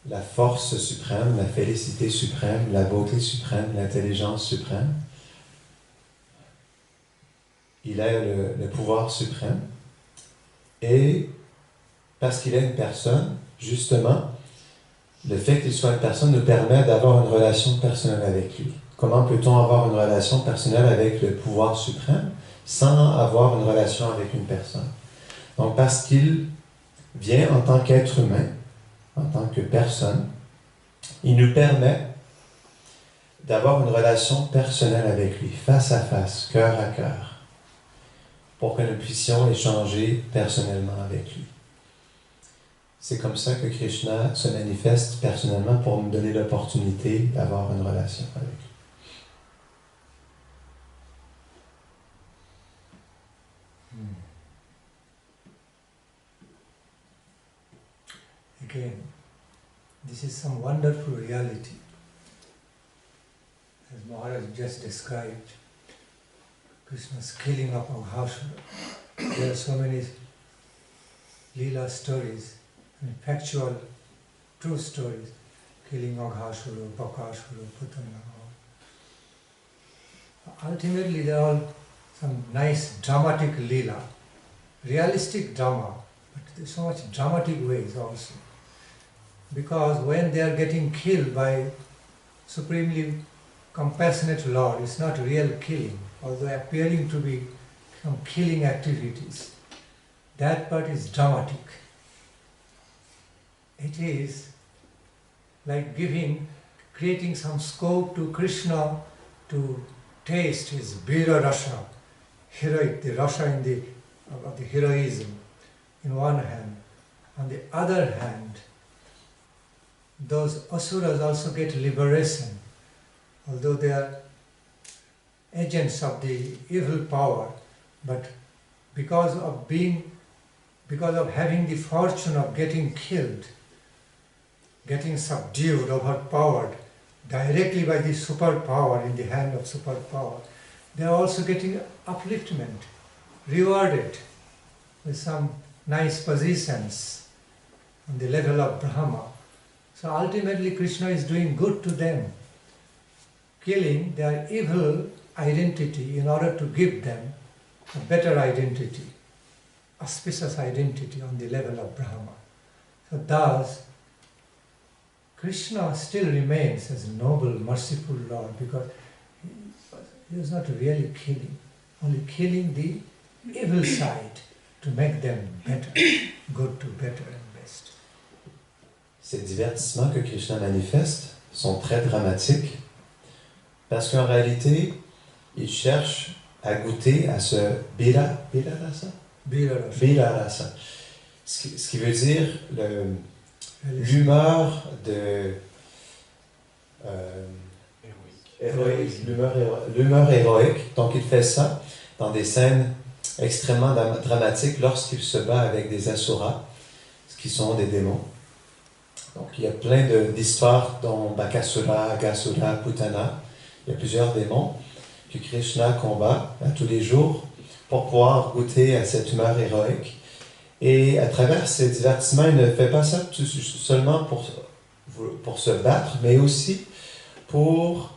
la force suprême, la félicité suprême, la beauté suprême, l'intelligence suprême. Il est le pouvoir suprême. Et parce qu'il est une personne, justement, le fait qu'il soit une personne nous permet d'avoir une relation personnelle avec lui. Comment peut-on avoir une relation personnelle avec le pouvoir suprême sans avoir une relation avec une personne? Donc, parce qu'il vient en tant qu'être humain, en tant que personne, il nous permet d'avoir une relation personnelle avec lui, face à face, cœur à cœur, pour que nous puissions échanger personnellement avec lui. C'est comme ça que Krishna se manifeste personnellement pour nous donner l'opportunité d'avoir une relation avec lui. Again, this is some wonderful reality. As Maharaj just described, Krishna's killing of Aghasura. There are so many Leela stories, and factual, true stories, killing Aghasura, Bakasura, Putana. Ultimately, they are all some nice dramatic Leela, realistic drama, but there's so much dramatic ways also. Because when they are getting killed by supremely compassionate Lord, it's not real killing, although appearing to be some killing activities. That part is dramatic. It is like creating some scope to Krishna to taste his Vira Rasa, heroic, the Rasa of the heroism in one hand. On the other hand, those asuras also get liberation, although they are agents of the evil power, but because of having the fortune of getting killed, getting subdued, overpowered directly by the superpower in the hand of superpower, they are also getting upliftment, rewarded with some nice positions on the level of Brahma. So ultimately Krishna is doing good to them, killing their evil identity in order to give them a better identity, auspicious identity on the level of Brahma. So thus, Krishna still remains as a noble, merciful Lord because he is not really killing, only killing the evil side to make them better, good to better and best. Ces divertissements que Krishna manifeste sont très dramatiques parce qu'en réalité, il cherche à goûter à ce Vira Rasa. Ce qui veut dire l'humeur l'humeur héroïque. Donc il fait ça dans des scènes extrêmement dramatiques lorsqu'il se bat avec des asuras, qui sont des démons. Donc il y a plein d'histoires dont Bakasura, Aghasura, Putana. Il y a plusieurs démons que Krishna combat à tous les jours pour pouvoir goûter à cette humeur héroïque. Et à travers ces divertissements, il ne fait pas ça seulement pour se battre, mais aussi pour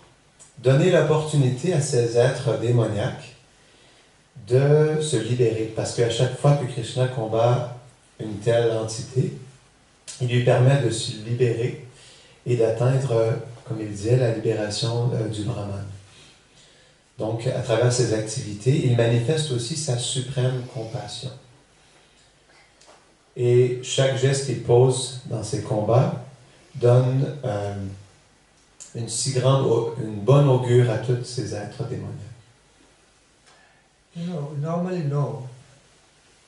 donner l'opportunité à ces êtres démoniaques de se libérer. Parce qu'à chaque fois que Krishna combat une telle entité, il lui permet de se libérer et d'atteindre, comme il disait, la libération du Brahman. Donc, à travers ses activités, il manifeste aussi sa suprême compassion. Et chaque geste qu'il pose dans ses combats donne une bonne augure à tous ces êtres démoniaques. You know,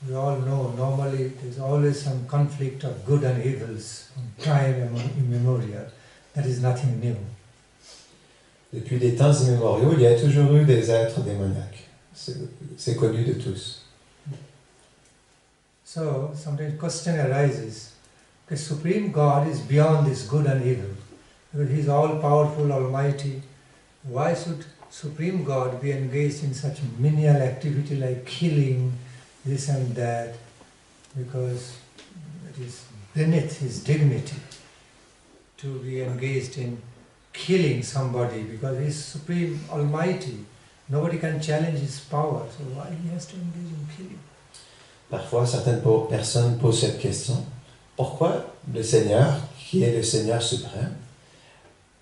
we all know, normally there's always some conflict of good and evils from time immemorial. That is nothing new. Depuis des temps immémoriaux, il y a toujours eu des êtres démoniaques. C'est connu de tous. So, sometimes question arises, the Supreme God is beyond this good and evil. Because He is all-powerful, almighty. Why should Supreme God be engaged in such menial activity like killing, this and that? Because it is beneath His dignity to be engaged in killing somebody, because He is Supreme, almighty. Nobody can challenge His power, so why He has to engage in killing? Parfois, certaines personnes posent cette question. Pourquoi le Seigneur, qui est le Seigneur suprême,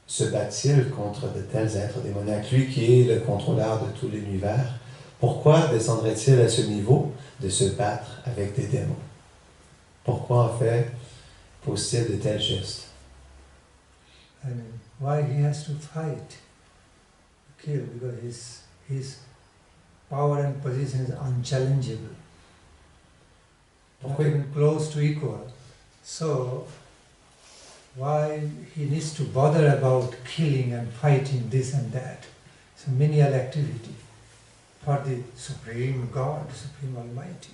se bat-il contre de tels êtres démoniaques? Lui qui est le contrôleur de tout l'univers, pourquoi descendrait-il à ce niveau de se battre avec des démons? Pourquoi en fait pose-t-il de tels gestes? I mean, why he has to fight, kill? Because his power and position is unchallengeable. Not even close to equal. So, why he needs to bother about killing and fighting this and that? It's a menial activity for the Supreme God, Supreme Almighty.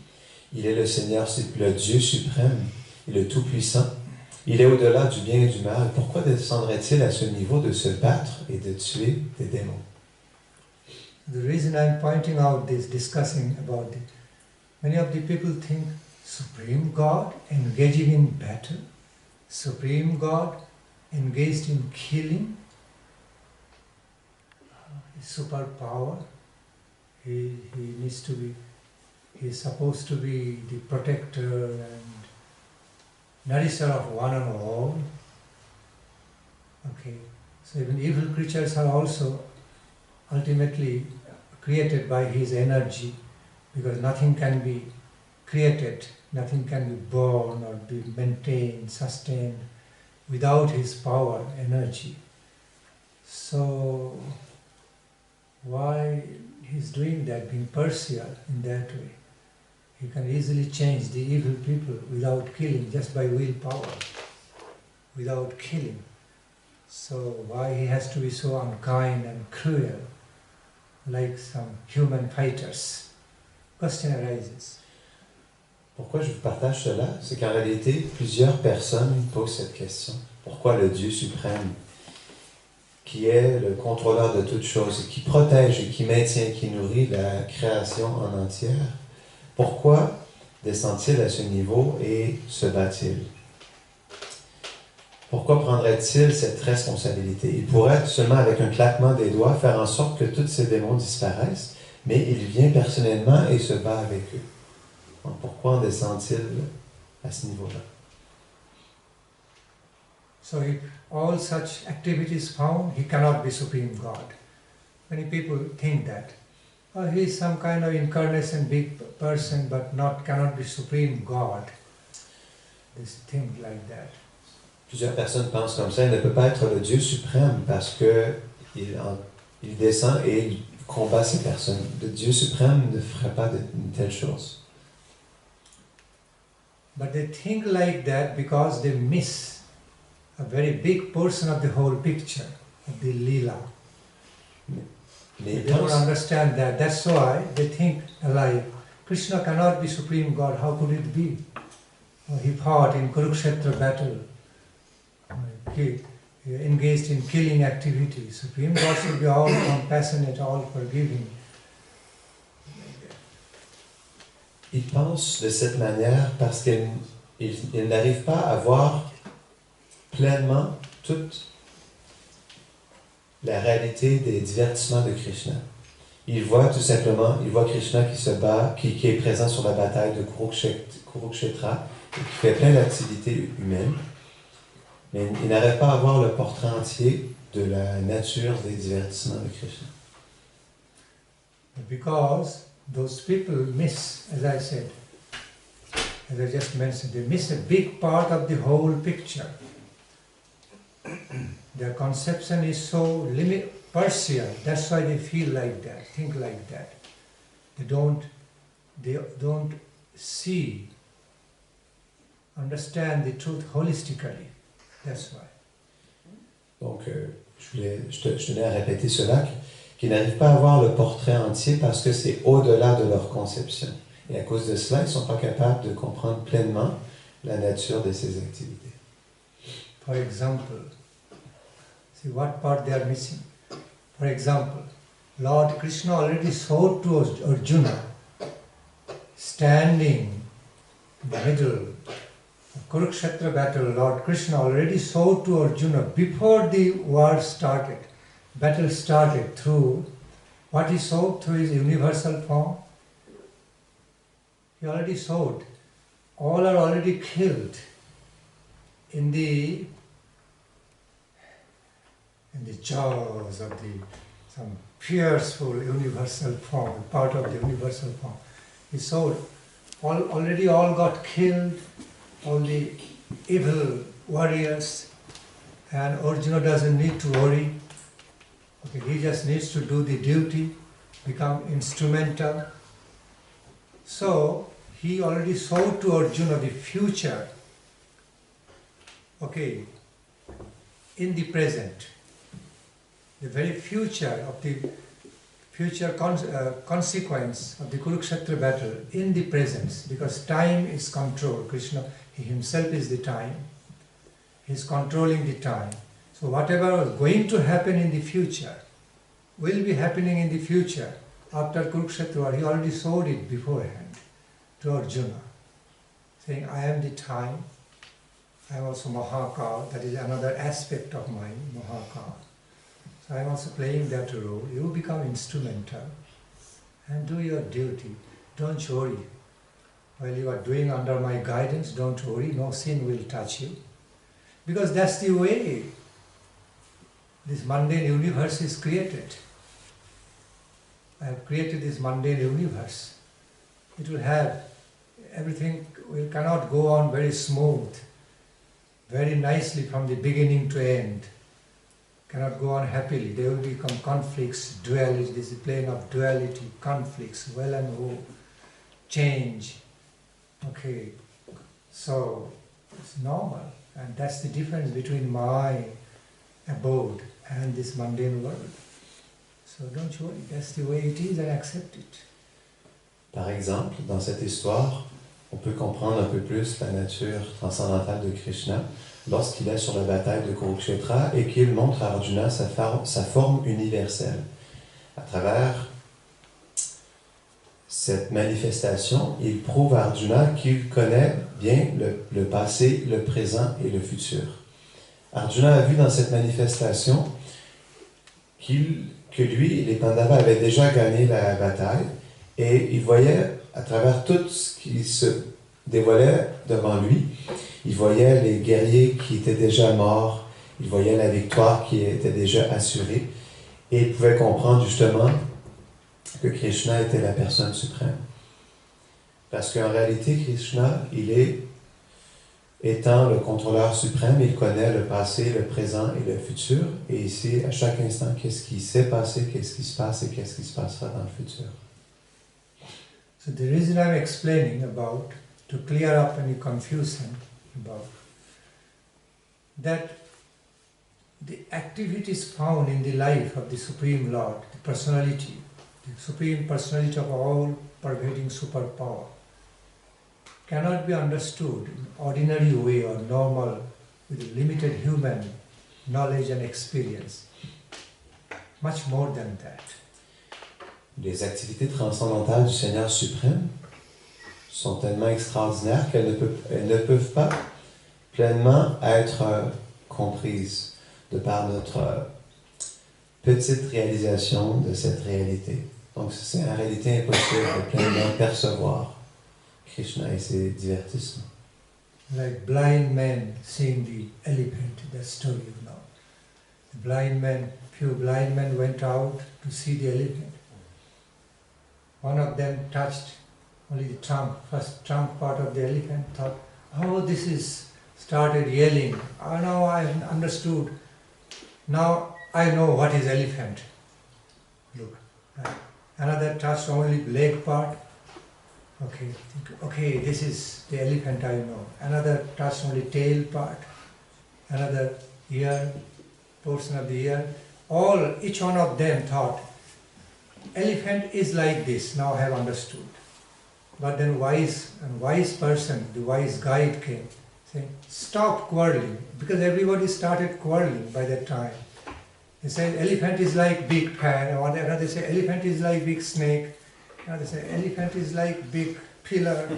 Il est le Seigneur, le Dieu suprême, et le Tout-Puissant. Il est au-delà du bien et du mal. Pourquoi descendrait-il à ce niveau de se battre et de tuer des démons? The reason I'm pointing out this, discussing about it, many of the people think Supreme God engaging in battle, Supreme God engaged in killing, superpower, he needs to be, he's supposed to be the protector and nourisher of one and all. Okay, so even evil creatures are also ultimately created by his energy, because nothing can be created, nothing can be born or be maintained, sustained without his power, energy. So why he's doing that, being partial in that way? He can easily change the evil people without killing, just by willpower, without killing. So why he has to be so unkind and cruel, like some human fighters? Question arises. Pourquoi je vous partage cela? C'est qu'en réalité, plusieurs personnes posent cette question. Pourquoi le Dieu suprême, qui est le contrôleur de toutes choses, qui protège et qui maintient, qui nourrit la création en entière, pourquoi descend-il à ce niveau et se bat-il? Pourquoi prendrait-il cette responsabilité? Il pourrait seulement, avec un claquement des doigts, faire en sorte que tous ces démons disparaissent, mais il vient personnellement et se bat avec eux. Donc, pourquoi en descend-il à ce niveau-là? So if all such activities found, he cannot be Supreme God. Many people think that. Oh, he is some kind of incarnation, big person, but cannot be Supreme God. This thing like that. Plusieurs personnes pensent comme ça. Il ne peut pas être le Dieu suprême parce que il descend et il combat ces personnes. Le Dieu suprême ne ferait pas une telle chose. But they think like that because they miss a very big portion of the whole picture of the Leela. They don't understand that. That's why they think alike. Krishna cannot be Supreme God. How could it be? He fought in Kurukshetra battle. He engaged in killing activities. Supreme God should be all compassionate, all forgiving. il pense de cette manière parce qu'il n'arrive pas à voir pleinement toute la réalité des divertissements de Krishna. Il voit tout simplement, il voit Krishna qui se bat, qui est présent sur la bataille de Kurukshetra, et qui fait plein d'activités humaines, mais il n'arrive pas à voir le portrait entier de la nature des divertissements de Krishna. Because those people miss, as I said, as I just mentioned, they miss a big part of the whole picture. Their conception is so partial, that's why they feel like that, think like that. They don't see, understand the truth holistically. That's why. Donc, je tenais à répéter cela, qu'ils n'arrivent pas à voir le portrait entier parce que c'est au-delà de leur conception. Et à cause de cela, ils ne sont pas capables de comprendre pleinement la nature de ces activités. For example, see what part they are missing. For example, Lord Krishna already showed to Arjuna, standing in the middle of Kurukshetra battle, Lord Krishna already showed to Arjuna before the war started, battle started, through what he showed through his universal form. He already showed, all are already killed in the jaws of some fearful universal form, part of the universal form. He saw already all got killed, all the evil warriors, and Arjuna doesn't need to worry. Okay, he just needs to do the duty, become instrumental. So he already showed to Arjuna the future, okay, in the present. The very future of the future consequence of the Kurukshetra battle in the presence, because time is controlled. Krishna, he himself is the time. He is controlling the time. So whatever was going to happen in the future will be happening in the future after Kurukshetra. He already showed it beforehand to Arjuna, saying, I am the time, I am also Mahakal, that is another aspect of my Mahakal. So I am also playing that role. You become instrumental and do your duty. Don't worry. While you are doing under my guidance, don't worry, no sin will touch you. Because that's the way this mundane universe is created. I have created this mundane universe. It will have, everything cannot go on very smooth, very nicely from the beginning to end. Cannot go on happily. There will become conflicts, duality, this is a plane of duality, conflicts, well and woe, change. Okay, so it's normal, and that's the difference between my abode and this mundane world. So don't worry, that's the way it is, and accept it. Par exemple, dans cette histoire, on peut comprendre un peu plus la nature transcendantale de Krishna lorsqu'il est sur la bataille de Kurukshetra et qu'il montre à Arjuna sa forme universelle. À travers cette manifestation, il prouve à Arjuna qu'il connaît bien le passé, le présent et le futur. Arjuna a vu dans cette manifestation que lui et les Pandavas avaient déjà gagné la bataille et il voyait à travers tout ce qui se dévoilait devant lui, il voyait les guerriers qui étaient déjà morts, il voyait la victoire qui était déjà assurée, et il pouvait comprendre justement que Krishna était la personne suprême. Parce qu'en réalité, Krishna, étant le contrôleur suprême, il connaît le passé, le présent et le futur, et il sait à chaque instant qu'est-ce qui s'est passé, qu'est-ce qui se passe et qu'est-ce qui se passera dans le futur. So the reason I'm explaining about, to clear up any confusion about, that the activities found in the life of the Supreme Lord, the personality, the Supreme Personality of all pervading superpower, cannot be understood in ordinary way or normal with limited human knowledge and experience. Much more than that. Les activités transcendantales du Seigneur suprême sont tellement extraordinaires qu'elles ne peuvent pas pleinement être comprises de par notre petite réalisation de cette réalité. Donc c'est en réalité impossible de pleinement percevoir Krishna et ses divertissements. Like blind men seeing the elephant, that story you know. The blind men, few blind men went out to see the elephant. One of them touched only the trunk, first trunk part of the elephant, thought, oh, this is, started yelling. Oh, now I understood. Now I know what is elephant. Look. Another touched only leg part. Okay, this is the elephant I know. Another touched only tail part. Another ear, portion of the ear. Each one of them thought, elephant is like this, now I have understood. But then wise person, the wise guide came, saying, stop quarreling, because everybody started quarreling by that time. They say elephant is like big pan, or another say elephant is like big snake, another say elephant is like big pillar.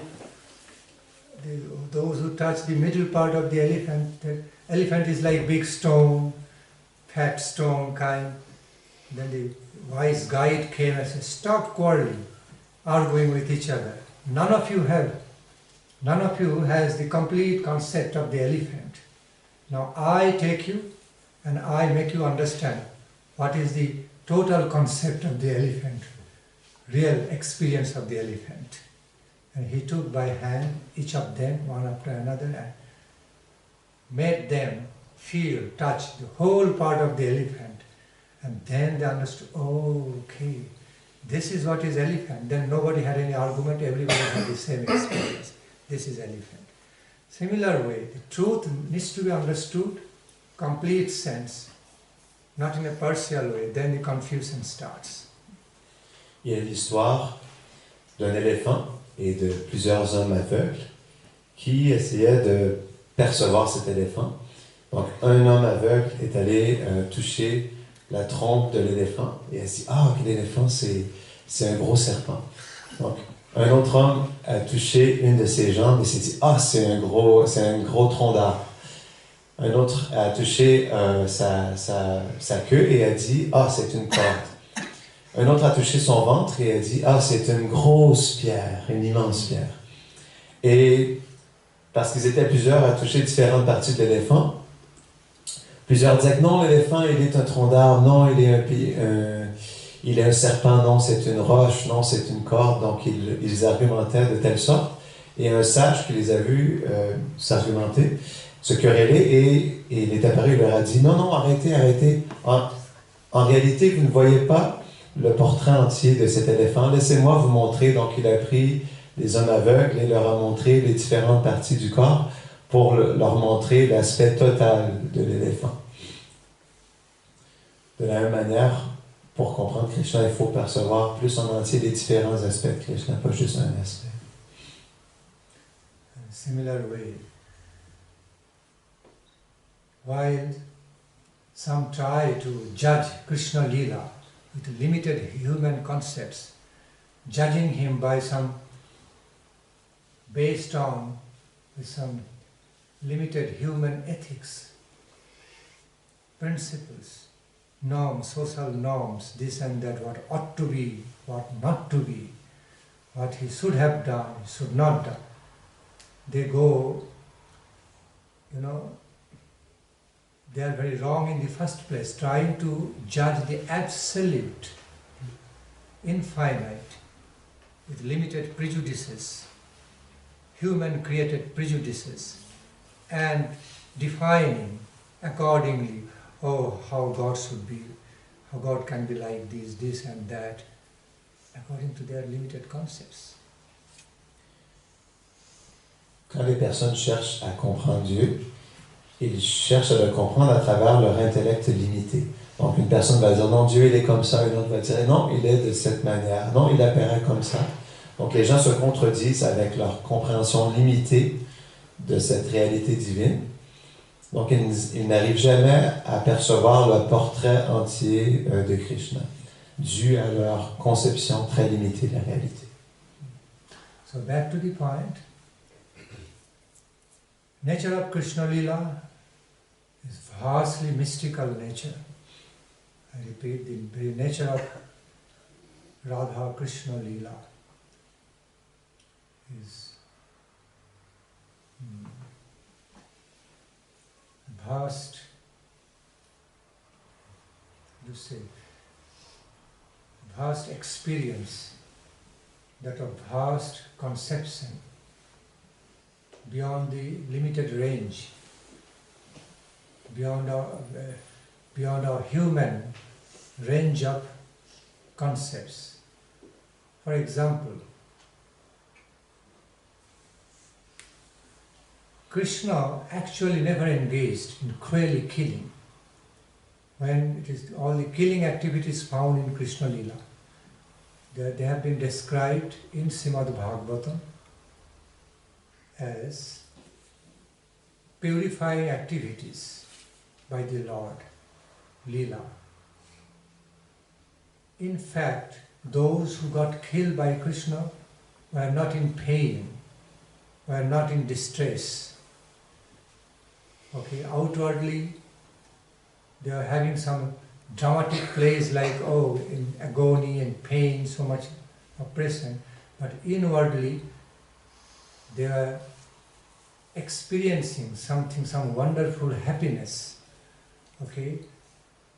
Those who touch the middle part of the elephant is like big stone, fat stone kind. Then the wise guide came and said, stop quarreling, arguing with each other. None of you has the complete concept of the elephant. Now I take you and I make you understand what is the total concept of the elephant, real experience of the elephant. And he took by hand each of them, one after another, and made them feel, touch the whole part of the elephant. And then they understood, oh, okay, this is what is elephant. Then nobody had any argument, everybody had the same experience. This is elephant. Similar way, the truth needs to be understood, complete sense, not in a partial way, then the confusion starts. Il y a l'histoire d'un éléphant et de plusieurs hommes aveugles qui essayaient de percevoir cet éléphant. Donc un homme aveugle est allé toucher la trompe de l'éléphant et elle se dit « Ah, ok, l'éléphant c'est un gros serpent ». Donc un autre homme a touché une de ses jambes et s'est dit « Ah, c'est un gros tronc d'arbre ». Un autre a touché sa queue et a dit « Ah, c'est une corde ». Un autre a touché son ventre et a dit « Ah, c'est une grosse pierre, une immense pierre ». Et parce qu'ils étaient plusieurs à toucher différentes parties de l'éléphant, plusieurs disaient que non, l'éléphant, il est un tronc d'arbre, non, il est un serpent, non, c'est une roche, non, c'est une corde. Donc, ils argumentaient de telle sorte. Et un sage qui les a vus s'argumenter, se quereller, et il est apparu, il leur a dit, non, arrêtez. En réalité, vous ne voyez pas le portrait entier de cet éléphant. Laissez-moi vous montrer. Donc, il a pris les hommes aveugles et leur a montré les différentes parties du corps pour leur montrer l'aspect total de l'éléphant. De la même manière, pour comprendre Krishna, il faut percevoir plus en entier les différents aspects de Krishna, pas juste un aspect. Similar way, while some try to judge Krishna Leela with limited human concepts, judging him by based on some limited human ethics, principles, norms, social norms, this and that, what ought to be, what not to be, what he should have done, should not done. They go, they are very wrong in the first place, trying to judge the absolute, infinite, with limited prejudices, human-created prejudices, and defining accordingly, how God should be, how God can be like this and that, according to their limited concepts. Quand les personnes cherchent à comprendre Dieu, ils cherchent à le comprendre à travers leur intellect limité. Donc une personne va dire, non, Dieu il est comme ça, une autre va dire, non, il est de cette manière, non, il apparaît comme ça. Donc les gens se contredisent avec leur compréhension limitée de cette réalité divine. Donc ils n'arrivent jamais à percevoir le portrait entier de Krishna, dû à leur conception très limitée de la réalité. So So back to the point. Nature of Krishna Lila is vastly mystical nature. I repeat, the very nature of Radha Krishna Lila is vast, you say, vast experience, that of vast conception, beyond the limited range, beyond our human range of concepts. For example, Krishna actually never engaged in cruelly killing. When it is all the killing activities found in Krishna Lila, they have been described in Srimad Bhagavatam as purifying activities by the Lord, Lila. In fact, those who got killed by Krishna were not in pain, were not in distress. Okay, outwardly they are having some dramatic plays like, oh, in agony and pain, so much oppression, but inwardly they are experiencing something, some wonderful happiness, okay,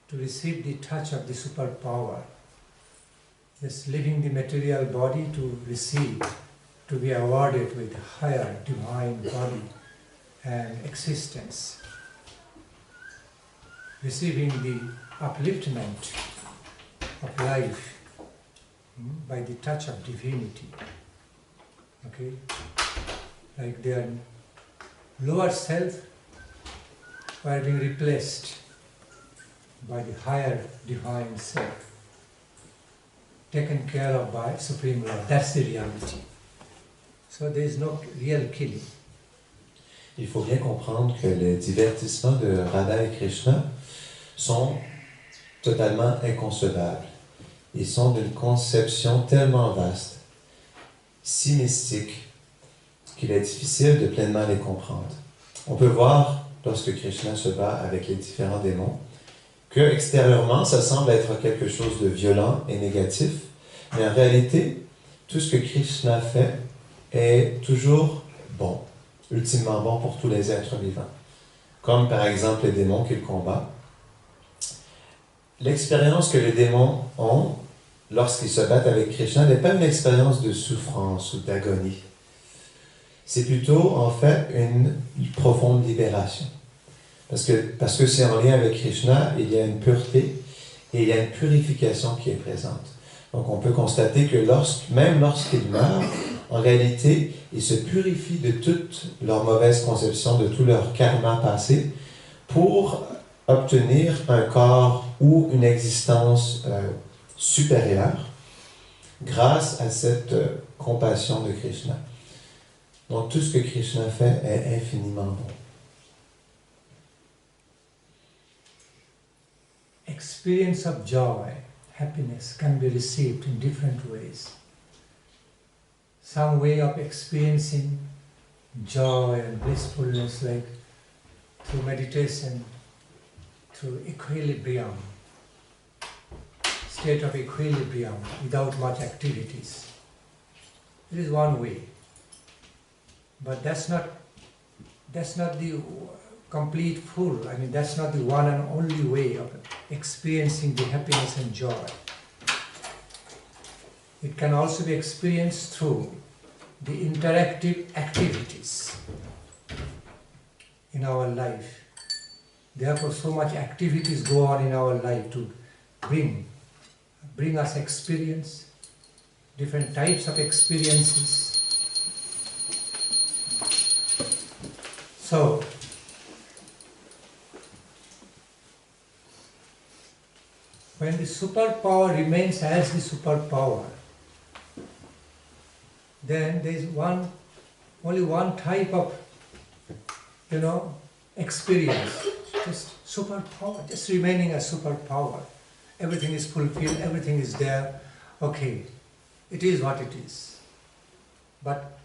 to receive the touch of the superpower, just leaving the material body to receive, to be awarded with higher divine body and existence, receiving the upliftment of life by the touch of divinity. Okay, like their lower self were being replaced by the higher divine self, taken care of by Supreme Lord. That's the reality. So there is no real killing. Il faut bien comprendre que les divertissements de Radha et Krishna sont totalement inconcevables. Ils sont d'une conception tellement vaste, si mystique, qu'il est difficile de pleinement les comprendre. On peut voir, lorsque Krishna se bat avec les différents démons, que extérieurement, ça semble être quelque chose de violent et négatif, mais en réalité, tout ce que Krishna fait est toujours bon, ultimement bon pour tous les êtres vivants. Comme par exemple les démons qu'il combat. L'expérience que les démons ont lorsqu'ils se battent avec Krishna n'est pas une expérience de souffrance ou d'agonie. C'est plutôt en fait une profonde libération. Parce que c'est en lien avec Krishna, il y a une pureté et il y a une purification qui est présente. Donc on peut constater que même lorsqu'ils meurent, en réalité, ils se purifient de toute leur mauvaise conception, de tout leur karma passé, pour obtenir un corps ou une existence supérieure grâce à cette compassion de Krishna. Donc tout ce que Krishna fait est infiniment bon. Experience of joy, happiness can be received in different ways. Some way of experiencing joy and blissfulness, like through meditation, through equilibrium, state of equilibrium without much activities. It is one way, but that's not the complete full. I mean, that's not the one and only way of experiencing the happiness and joy. It can also be experienced through the interactive activities in our life. Therefore, so much activities go on in our life to bring us experience, different types of experiences. So, when the superpower remains as the superpower, then there is only one type of, experience, just superpower, just remaining a superpower. Everything is fulfilled, everything is there. Okay, it is what it is. but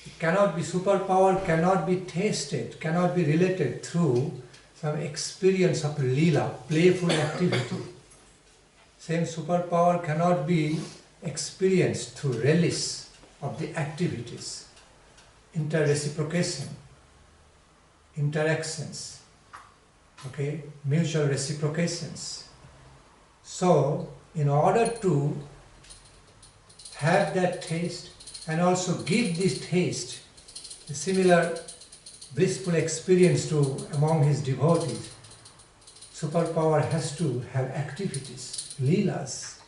it cannot be, superpower cannot be tasted, cannot be related through some experience of lila, playful activity. Same superpower cannot be experienced through relish of the activities, inter-reciprocation, interactions, okay, mutual reciprocations. So, in order to have that taste and also give this taste, a similar blissful experience to among his devotees, superpower has to have activities, leelas.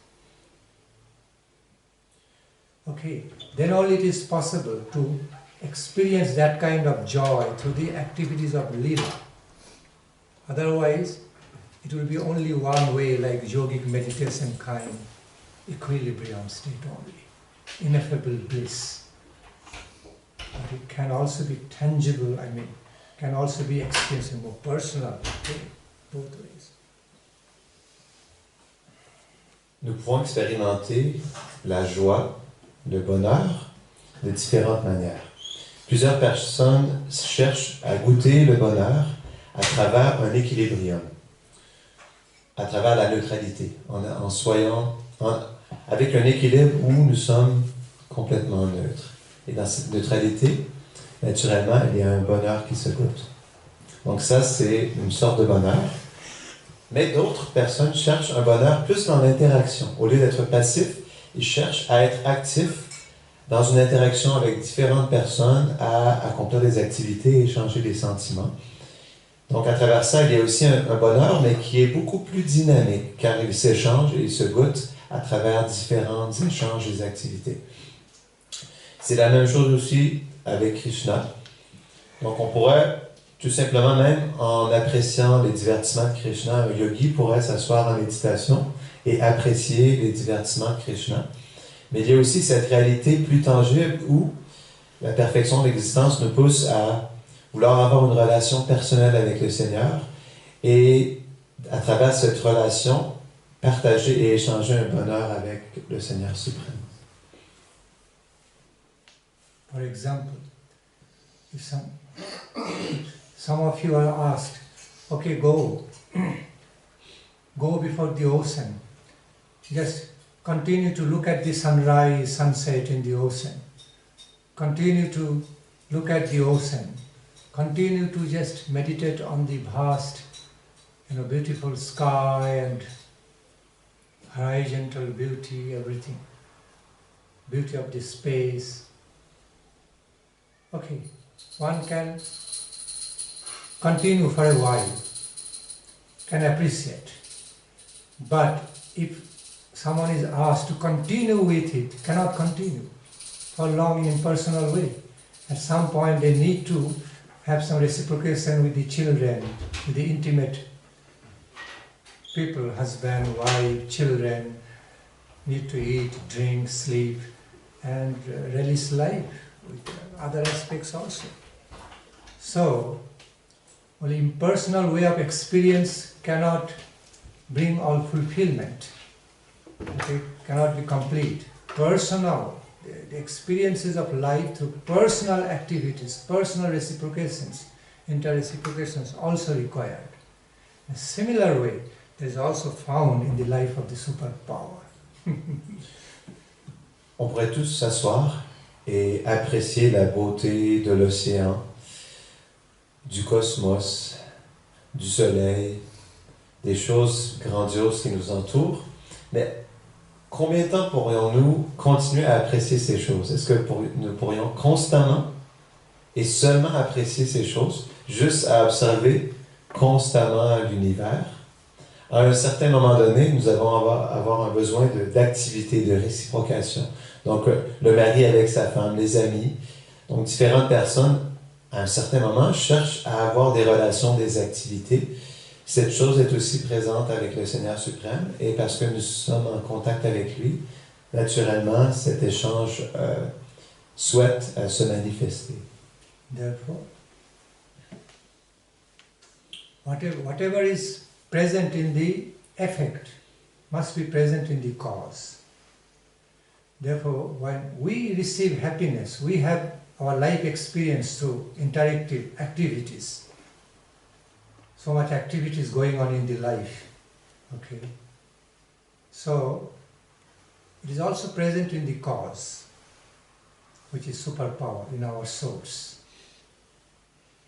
Okay, then only it is possible to experience that kind of joy through the activities of leela. Otherwise, it will be only one way, like yogic meditation kind, equilibrium state only, ineffable bliss. But it can also be tangible, can also be experienced in more personal way, both ways. Nous pouvons expérimenter la joie, le bonheur de différentes manières. Plusieurs personnes cherchent à goûter le bonheur à travers un équilibrium, à travers la neutralité, avec un équilibre où nous sommes complètement neutres. Et dans cette neutralité, naturellement, il y a un bonheur qui se goûte. Donc ça, c'est une sorte de bonheur. Mais d'autres personnes cherchent un bonheur plus dans l'interaction. Au lieu d'être passif, ils cherchent à être actifs dans une interaction avec différentes personnes, à accomplir des activités et échanger des sentiments. Donc à travers ça, il y a aussi un bonheur, mais qui est beaucoup plus dynamique, car il s'échange et il se goûte à travers différents échanges et activités. C'est la même chose aussi avec Krishna. Donc on pourrait, tout simplement même en appréciant les divertissements de Krishna, un yogi pourrait s'asseoir en méditation et apprécier les divertissements de Krishna. Mais il y a aussi cette réalité plus tangible où la perfection de l'existence nous pousse à vouloir avoir une relation personnelle avec le Seigneur et à travers cette relation, partager et échanger un bonheur avec le Seigneur suprême. For example, if some of you are asked, okay, go before the ocean, just continue to look at the sunrise, sunset in the ocean, continue to look at the ocean, continue to just meditate on the vast, beautiful sky and horizontal beauty, everything, beauty of the space. Okay, one can continue for a while, can appreciate. But if someone is asked to continue with it, cannot continue for long in impersonal way. At some point they need to have some reciprocation with the children, with the intimate people, husband, wife, children, need to eat, drink, sleep, and relish life with other aspects also. So, only impersonal way of experience cannot bring all fulfillment. Okay, cannot be complete. Personal, the experiences of life through personal activities, personal reciprocations, inter-reciprocations also required. In a similar way, there is also found in the life of the superpower. On pourrait tous s'asseoir et apprécier la beauté de l'océan, du cosmos, du soleil, des choses grandioses qui nous entourent, mais combien de temps pourrions-nous continuer à apprécier ces choses? Est-ce que nous pourrions constamment et seulement apprécier ces choses, juste à observer constamment l'univers? À un certain moment donné, nous allons avoir un besoin d'activité, de réciprocation. Donc, le mari avec sa femme, les amis, donc différentes personnes, à un certain moment, cherchent à avoir des relations, des activités. Cette chose est aussi présente avec le Seigneur suprême, et parce que nous sommes en contact avec lui, naturellement, cet échange souhaite se manifester. Therefore, whatever is present in the effect must be present in the cause. Therefore, when we receive happiness, we have our life experience through interactive activities. So much activities going on in the life. Okay. So it is also present in the cause, which is superpower in our souls.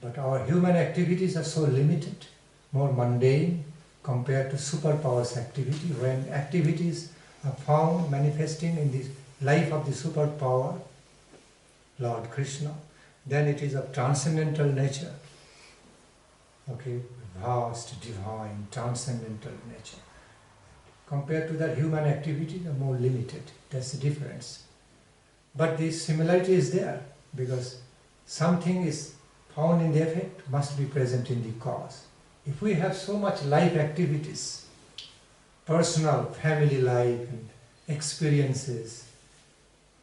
But our human activities are so limited, more mundane compared to superpower's activity. When activities are found manifesting in the life of the superpower, Lord Krishna, then it is of transcendental nature. Okay, vast, divine, transcendental nature. Compared to that, human activities are more limited. That's the difference. But the similarity is there, because something is found in the effect must be present in the cause. If we have so much life activities, personal, family life and experiences,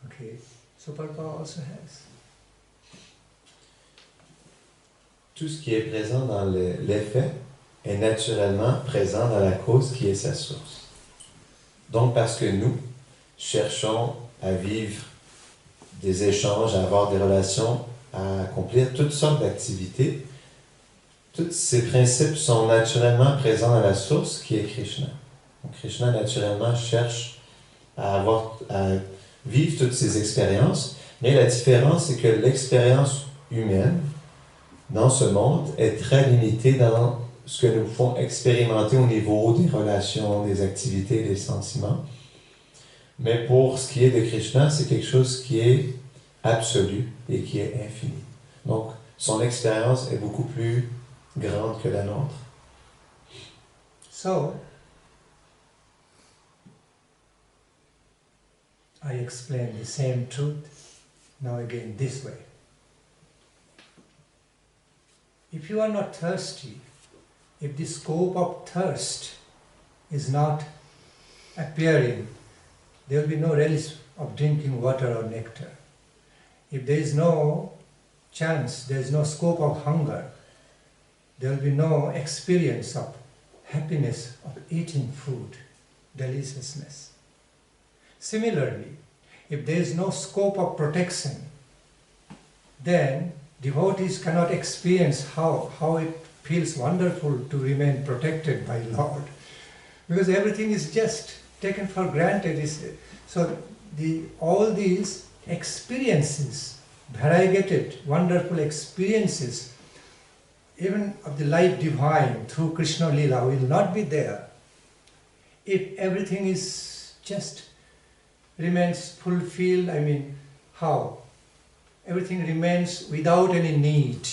okay, superpower also has. Tout ce qui est présent dans l'effet est naturellement présent dans la cause qui est sa source. Donc parce que nous cherchons à vivre des échanges, à avoir des relations, à accomplir toutes sortes d'activités, tous ces principes sont naturellement présents dans la source qui est Krishna. Donc Krishna naturellement cherche à vivre toutes ces expériences, mais la différence c'est que l'expérience humaine dans ce monde est très limitée dans ce que nous pouvons expérimenter au niveau des relations, des activités, des sentiments. Mais pour ce qui est de Krishna, c'est quelque chose qui est absolu et qui est infini. Donc, son expérience est beaucoup plus grande que la nôtre. So, I explain the same truth now again this way. If you are not thirsty, if the scope of thirst is not appearing, there will be no relish of drinking water or nectar. If there is no chance, there is no scope of hunger, there will be no experience of happiness of eating food, deliciousness. Similarly, if there is no scope of protection, then devotees cannot experience how it feels wonderful to remain protected by Lord. Because everything is just taken for granted. So all these experiences, variegated, wonderful experiences, even of the life divine through Krishna Lila will not be there if everything is just remains fulfilled. I mean, how? Everything remains without any need,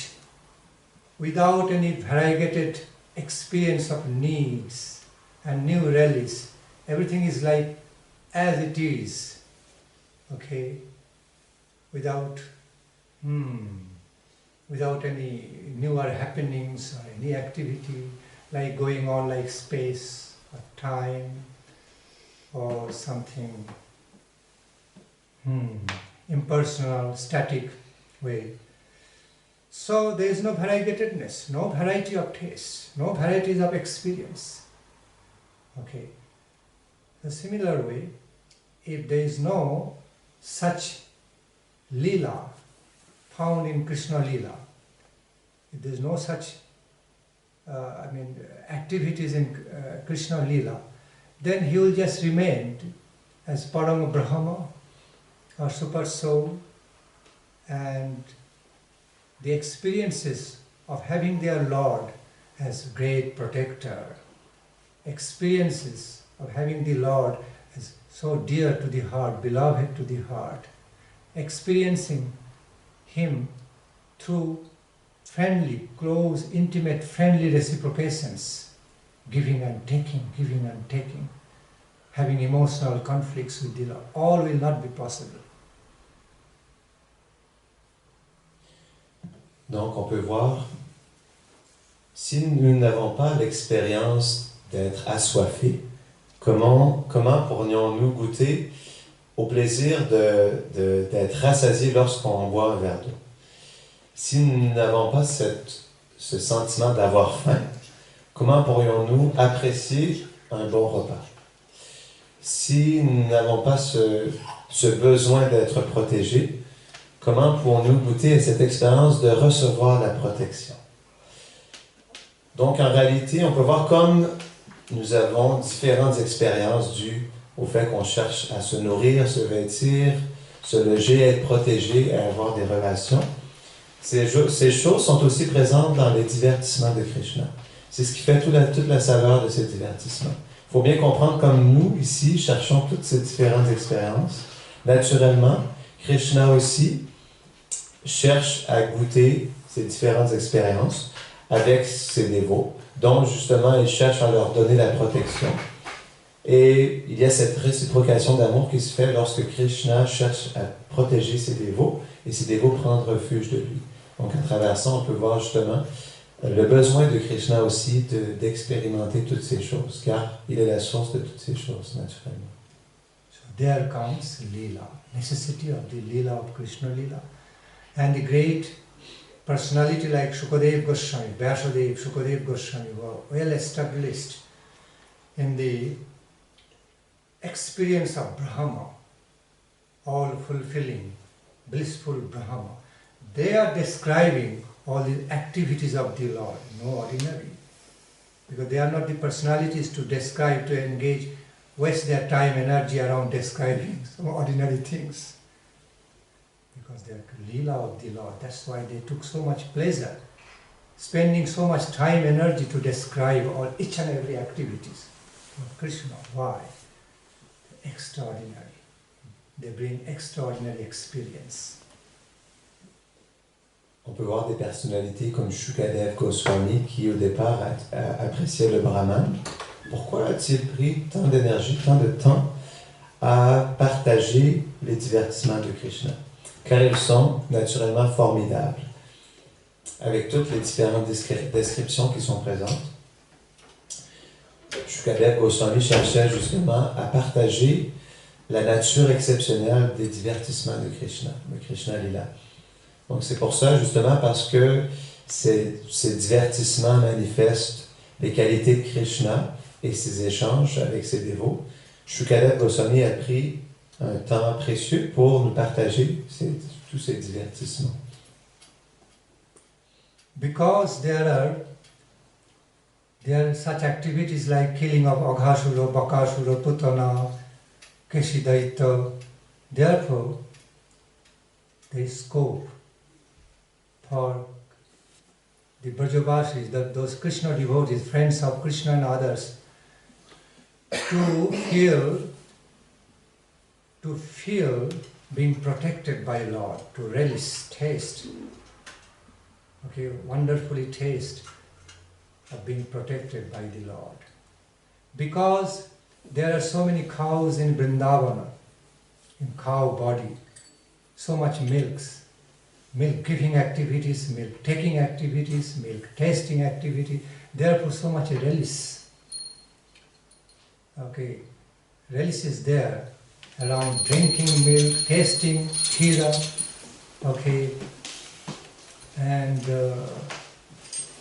without any variegated experience of needs and new relish. Everything is like as it is, okay, without any newer happenings or any activity like going on like space or time or something impersonal, static way. So there is no variegatedness, no variety of taste, no varieties of experience. Okay. The similar way, if there is no such lila found in Krishna Lila, if there is no such activities in Krishna Lila, then he will just remain as Parama Brahma or Super Soul, and the experiences of having their Lord as great protector, experiences of having the Lord as so dear to the heart, beloved to the heart, experiencing Him through friendly, close, intimate, friendly reciprocations, giving and taking, having emotional conflicts with the Lord, all will not be possible. Donc on peut voir, si nous n'avons pas l'expérience d'être assoiffés, comment pourrions-nous goûter au plaisir d'être rassasiés lorsqu'on boit un verre d'eau? Si nous n'avons pas ce sentiment d'avoir faim, comment pourrions-nous apprécier un bon repas? si nous n'avons pas ce besoin d'être protégés, comment pouvons-nous goûter à cette expérience de recevoir la protection? Donc, en réalité, on peut voir comme nous avons différentes expériences dues au fait qu'on cherche à se nourrir, se vêtir, se loger, être protégé, et avoir des relations. Ces choses sont aussi présentes dans les divertissements de Krishna. C'est ce qui fait toute la saveur de ces divertissements. Il faut bien comprendre, comme nous, ici, cherchons toutes ces différentes expériences. Naturellement, Krishna aussi cherche à goûter ces différentes expériences avec ses dévots, dont justement il cherche à leur donner la protection. Et il y a cette réciprocation d'amour qui se fait lorsque Krishna cherche à protéger ses dévots et ses dévots prennent refuge de lui. Donc à travers ça, on peut voir justement le besoin de Krishna aussi d'expérimenter toutes ces choses, car il est la source de toutes ces choses, naturellement. So there comes Leela, necessity of the Leela of Krishna Leela. And the great personality like Shukadev Goswami, Vyasadev, Shukadev Goswami were well established in the experience of Brahma, all-fulfilling, blissful Brahma. They are describing all the activities of the Lord, no ordinary. Because they are not the personalities to describe, to engage, waste their time, energy around describing some ordinary things. Because they are Leela of the Lord. That's why they took so much pleasure, spending so much time, energy to describe all each and every activities of Krishna. Why? Extraordinary. They bring extraordinary experience. On peut voir des personnalités comme Shukadev Goswami qui au départ appréciait le Brahman. Pourquoi a-t-il pris tant d'énergie, tant de temps à partager les divertissements de Krishna? Car ils sont naturellement formidables, avec toutes les différentes descriptions qui sont présentes. Shukadev Goswami cherchait justement à partager la nature exceptionnelle des divertissements de Krishna, de Krishna Lila. Donc c'est pour ça, justement, parce que ces divertissements manifestent les qualités de Krishna et ses échanges avec ses dévots. Shukadev Goswami a pris un temps précieux pour nous partager tous ces divertissements. Because there are such activities like killing of Aghasura, Bakasura, Putana, Keshidaita. Therefore, there is scope for the Brajavasis, those Krishna devotees, friends of Krishna and others, to feel being protected by Lord, to relish, taste, okay, wonderfully taste of being protected by the Lord. Because there are so many cows in Vrindavana, in cow body, so much milk-giving activities, milk-taking activities, milk-tasting activity, therefore so much relish. Okay, relish is there around drinking milk, tasting khira, okay, and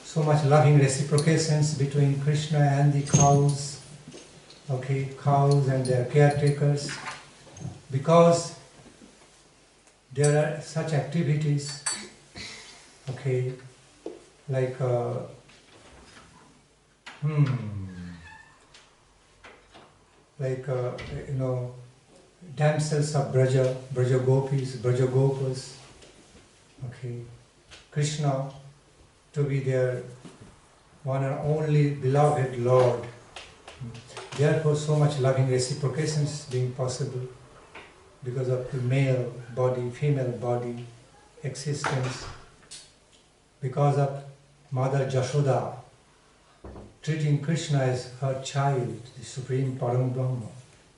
so much loving reciprocations between Krishna and the cows, okay, cows and their caretakers, because there are such activities, okay, like damsels of Braja Gopis, Braja Gopas, okay, Krishna to be their one and only beloved Lord. Therefore, so much loving reciprocations being possible because of the male body, female body existence, because of Mother Jashoda treating Krishna as her child, the Supreme Param Brahma,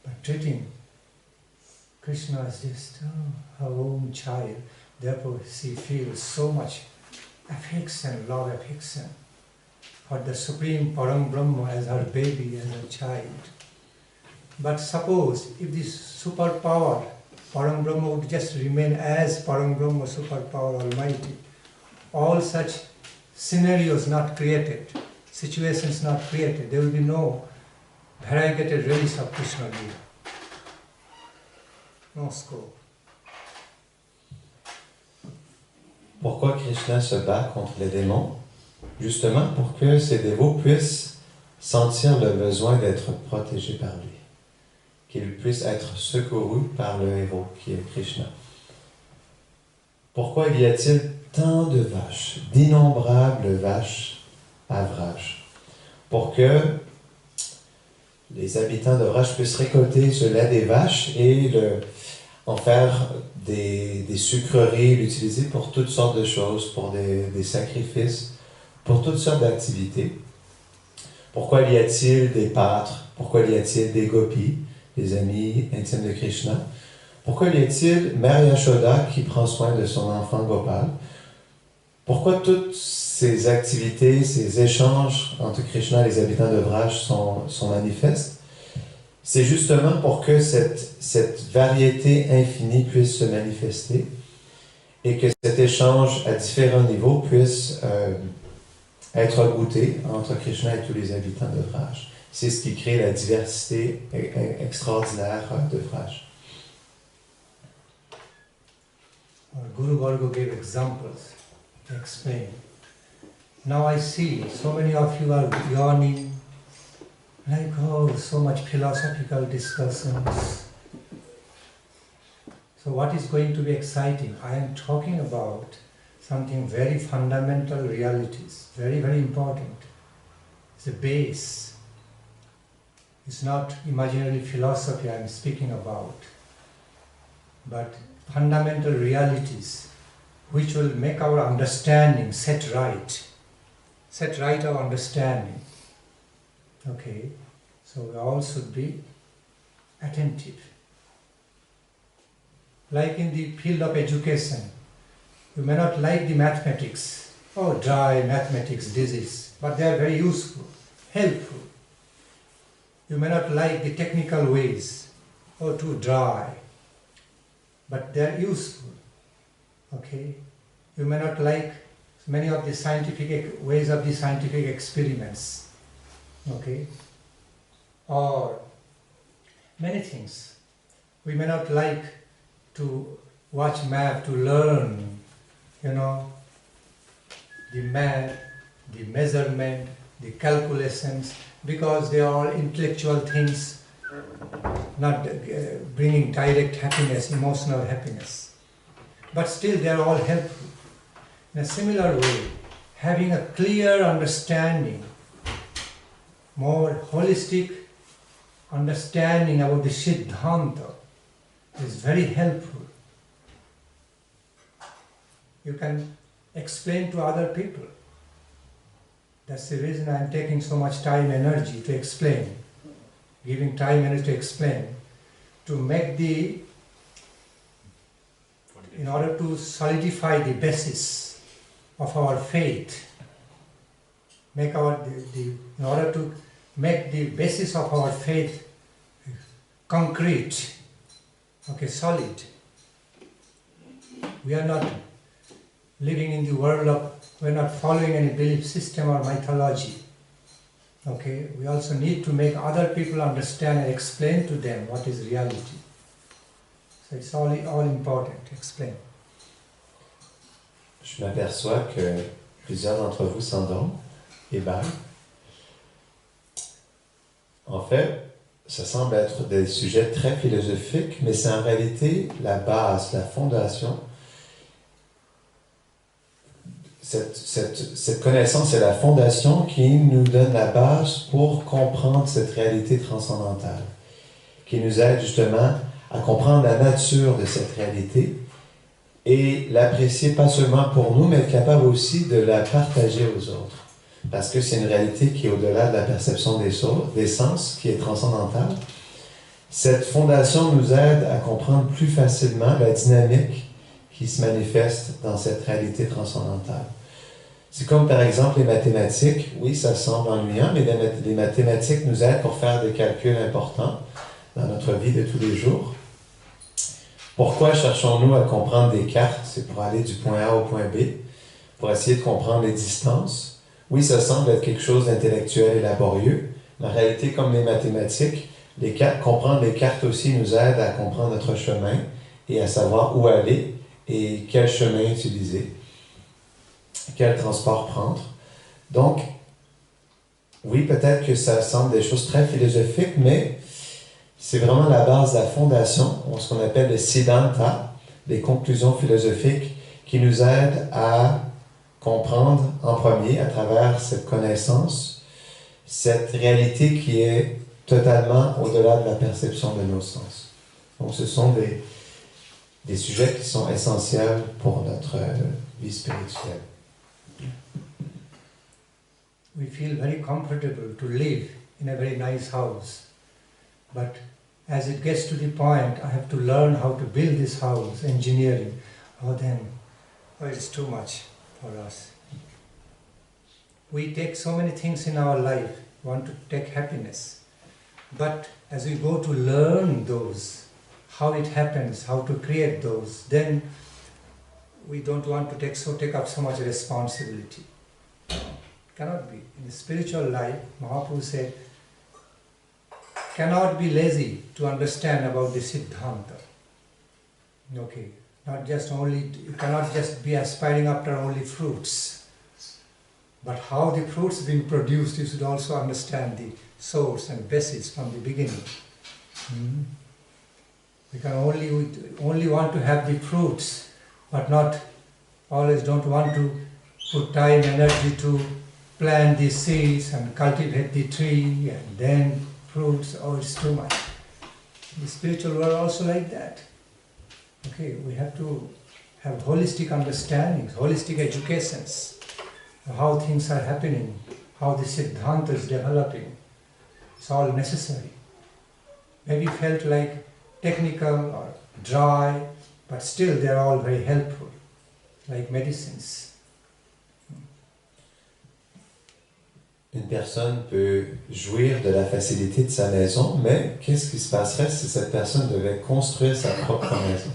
but treating Krishna as just her own child. Therefore, she feels so much affection, love affection for the Supreme Param Brahma as her baby, as her child. But suppose if this superpower, Param Brahma would just remain as Param Brahma, superpower almighty, all such scenarios not created, situations not created, there will be no variegated relish of Krishna Leela. no scope. Pourquoi Krishna se bat contre les démons? Justement pour que ses dévots puissent sentir le besoin d'être protégés par lui, qu'ils puissent être secourus par le héros qui est Krishna. Pourquoi y a-t-il tant de vaches, d'innombrables vaches à Vraj? Pour que les habitants de Vraj puissent récolter ce lait des vaches et en faire des sucreries, l'utiliser pour toutes sortes de choses, pour des sacrifices, pour toutes sortes d'activités. Pourquoi y a-t-il des pâtres? Pourquoi y a-t-il des gopis, des amis intimes de Krishna? Pourquoi y a-t-il Mère Yashoda qui prend soin de son enfant Gopal? Pourquoi toutes ces activités, ces échanges entre Krishna et les habitants de Vraj sont manifestes? C'est justement pour que cette variété infinie puisse se manifester et que cet échange à différents niveaux puisse être goûté entre Krishna et tous les habitants de Vraj. C'est ce qui crée la diversité extraordinaire de Vraj. Guru Varga gave examples to explain. Now I see so many of you are yawning, like, oh, so much philosophical discussions. So what is going to be exciting? I am talking about something very fundamental realities, very, very important. It's a base. It's not imaginary philosophy I am speaking about, but fundamental realities which will make our understanding set right our understanding. Okay, so we all should be attentive. Like in the field of education, you may not like the mathematics, oh, dry mathematics disease, but they are very useful, helpful. You may not like the technical ways, oh, too dry, but they are useful. Okay, you may not like many of the scientific ways of the scientific experiments. Okay, or many things. We may not like to watch map, to learn, the map, the measurement, the calculations, because they are all intellectual things, not bringing direct happiness, emotional happiness. But still they are all helpful. In a similar way, having a clear understanding, more holistic understanding about the Siddhanta is very helpful. You can explain to other people. That's the reason I am taking so much time and energy to explain, giving time and energy to explain, to make in order to solidify the basis of our faith, in order to make the basis of our faith concrete, okay, solid. We are not living in the world we are not following any belief system or mythology. Okay, we also need to make other people understand and explain to them what is reality. So it's all important to explain. Je m'aperçois que plusieurs d'entre vous s'endorment et bâillent. En fait, ça semble être des sujets très philosophiques, mais c'est en réalité la base, la fondation. Cette connaissance est la fondation qui nous donne la base pour comprendre cette réalité transcendantale, qui nous aide justement à comprendre la nature de cette réalité et l'apprécier pas seulement pour nous, mais être capable aussi de la partager aux autres. Parce que c'est une réalité qui est au-delà de la perception des sens, qui est transcendantale. Cette fondation nous aide à comprendre plus facilement la dynamique qui se manifeste dans cette réalité transcendantale. C'est comme par exemple les mathématiques. Oui, ça semble ennuyant, mais les mathématiques nous aident pour faire des calculs importants dans notre vie de tous les jours. Pourquoi cherchons-nous à comprendre des cartes? C'est pour aller du point A au point B, pour essayer de comprendre les distances. Oui, ça semble être quelque chose d'intellectuel et laborieux, mais en réalité, comme les mathématiques, comprendre les cartes aussi nous aide à comprendre notre chemin et à savoir où aller et quel chemin utiliser, quel transport prendre. Donc, oui, peut-être que ça semble des choses très philosophiques, mais c'est vraiment la base, la fondation, ce qu'on appelle le Siddhanta, les conclusions philosophiques qui nous aident à comprendre en premier, à travers cette connaissance, cette réalité qui est totalement au-delà de la perception de nos sens. Donc, ce sont des sujets qui sont essentiels pour notre vie spirituelle. We feel very comfortable to live in a very nice house, but as it gets to the point, I have to learn how to build this house, engineering, it's too much for us. We take so many things in our life, want to take happiness, but as we go to learn those, how it happens, how to create those, then we don't want to take up so much responsibility. Cannot be. In the spiritual life, Mahaprabhu said, cannot be lazy to understand about the Siddhanta. Okay, you cannot just be aspiring after only fruits. But how the fruits being produced, you should also understand the source and basis from the beginning. We can only want to have the fruits, but not always don't want to put time, energy to plant the seeds and cultivate the tree and then fruits. It's too much. The spiritual world also like that. Okay, we have to have holistic understandings, holistic educations, how things are happening, how the Siddhanta is developing. It's all necessary. Maybe felt like technical or dry, but still they're all very helpful, like medicines. Une personne peut jouir de la facilité de sa maison, mais qu'est-ce qui se passerait si cette personne devait construire sa propre maison?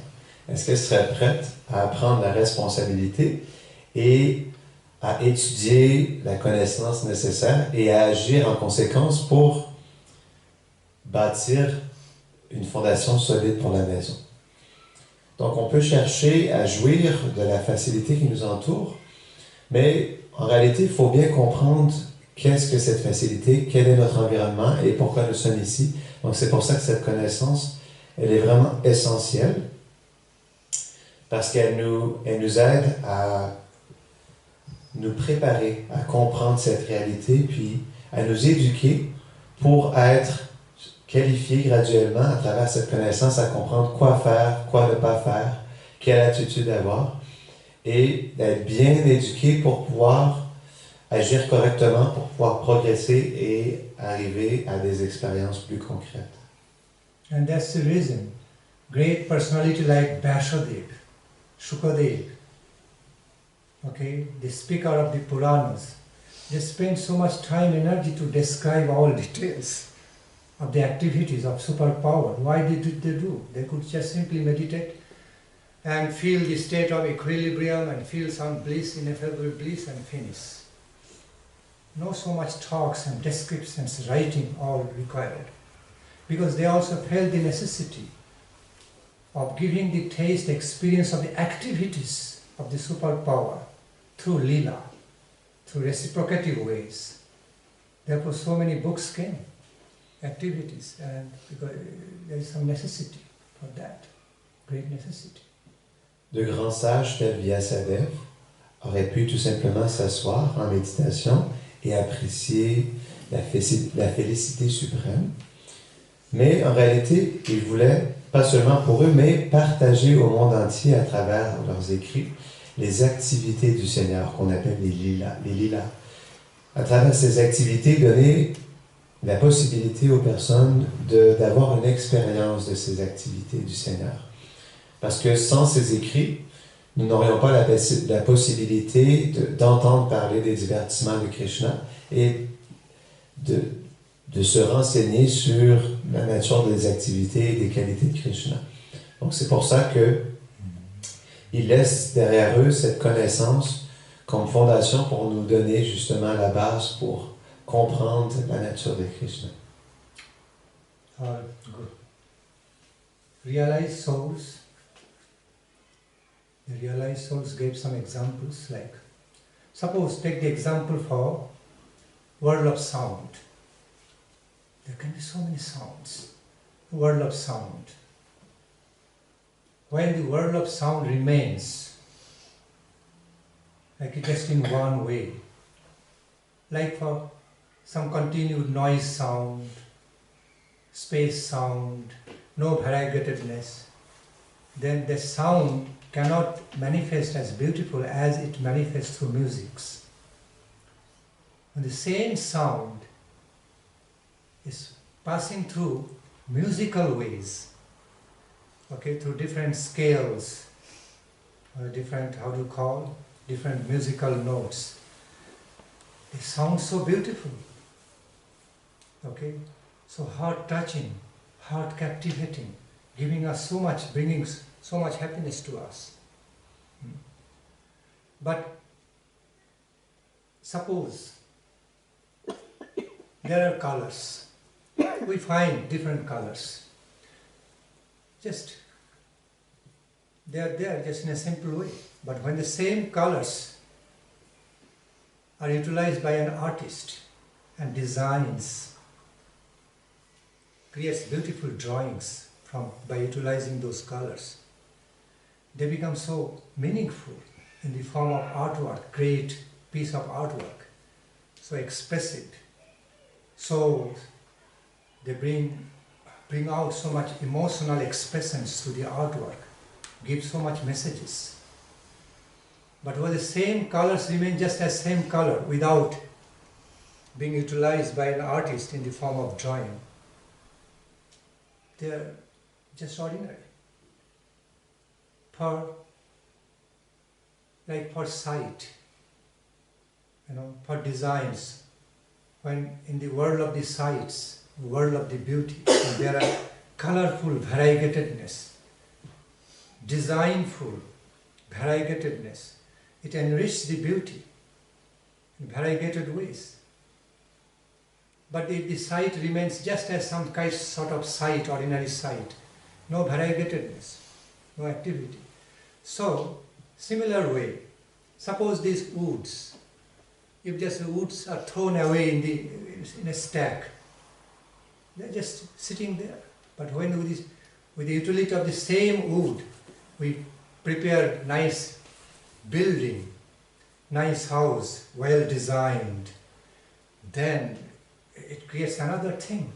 Est-ce qu'elle serait prête à prendre la responsabilité et à étudier la connaissance nécessaire et à agir en conséquence pour bâtir une fondation solide pour la maison? Donc, on peut chercher à jouir de la facilité qui nous entoure, mais en réalité, il faut bien comprendre qu'est-ce que cette facilité, quel est notre environnement et pourquoi nous sommes ici. Donc, c'est pour ça que cette connaissance, elle est vraiment essentielle parce qu'elle nous aide à nous préparer à comprendre cette réalité puis à nous éduquer pour être qualifiés graduellement à travers cette connaissance à comprendre quoi faire, quoi ne pas faire, quelle attitude avoir et d'être bien éduqués pour pouvoir agir correctement pour pouvoir progresser et arriver à des expériences plus concrètes. And that's the reason great personality like Vyasadeva, Shukadeva, okay, the speaker of the Puranas, they spend so much time and energy to describe all details of the activities of superpower. Why did they do? They could just simply meditate and feel the state of equilibrium and feel some bliss, ineffable bliss and finish. No so much talks and descriptions, writing all required. Because they also felt the necessity of giving the taste, experience of the activities of the superpower through lila, through reciprocative ways. Therefore so many books came, activities, and because there is some necessity for that, great necessity. De grands sages tels Vyasadeva auraient pu tout simplement s'asseoir en méditation et apprécier la félicité suprême. Mais en réalité, ils voulaient, pas seulement pour eux, mais partager au monde entier à travers leurs écrits les activités du Seigneur qu'on appelle les lilas. À travers ces activités, donner la possibilité aux personnes d'avoir une expérience de ces activités du Seigneur. Parce que sans ces écrits, nous n'aurions pas la possibilité d'entendre parler des divertissements de Krishna et de se renseigner sur la nature des activités et des qualités de Krishna. Donc c'est pour ça qu'ils laissent derrière eux cette connaissance comme fondation pour nous donner justement la base pour comprendre la nature de Krishna. good. Realized souls. The realized souls gave some examples like, suppose take the example for world of sound. There can be so many sounds. World of sound. While the world of sound remains, like just in one way, like for some continued noise sound, space sound, no variegatedness, then the sound cannot manifest as beautiful as it manifests through musics. And the same sound is passing through musical ways, okay, through different scales, or different, different musical notes. They sound so beautiful, okay, so heart-touching, heart-captivating, giving us so much, bringing so much happiness to us. But suppose there are colors. We find different colors. They are there just in a simple way. But when the same colors are utilized by an artist and designs, creates beautiful drawings by utilizing those colors, they become so meaningful in the form of artwork, great piece of artwork, so expressive. So they bring out so much emotional expressions through the artwork, give so much messages. But where the same colors remain just as same color without being utilized by an artist in the form of drawing, they are just ordinary. For sight, for designs, when in the world of the sights, the world of the beauty, there are colorful variegatedness, designful variegatedness. It enriches the beauty in variegated ways. But if the sight remains just as some kind sort of sight, ordinary sight, no variegatedness, no activity. So, similar way, suppose these woods, if just the woods are thrown away in a stack, they're just sitting there. But when with the utility of the same wood, we prepare nice building, nice house, well designed, then it creates another thing,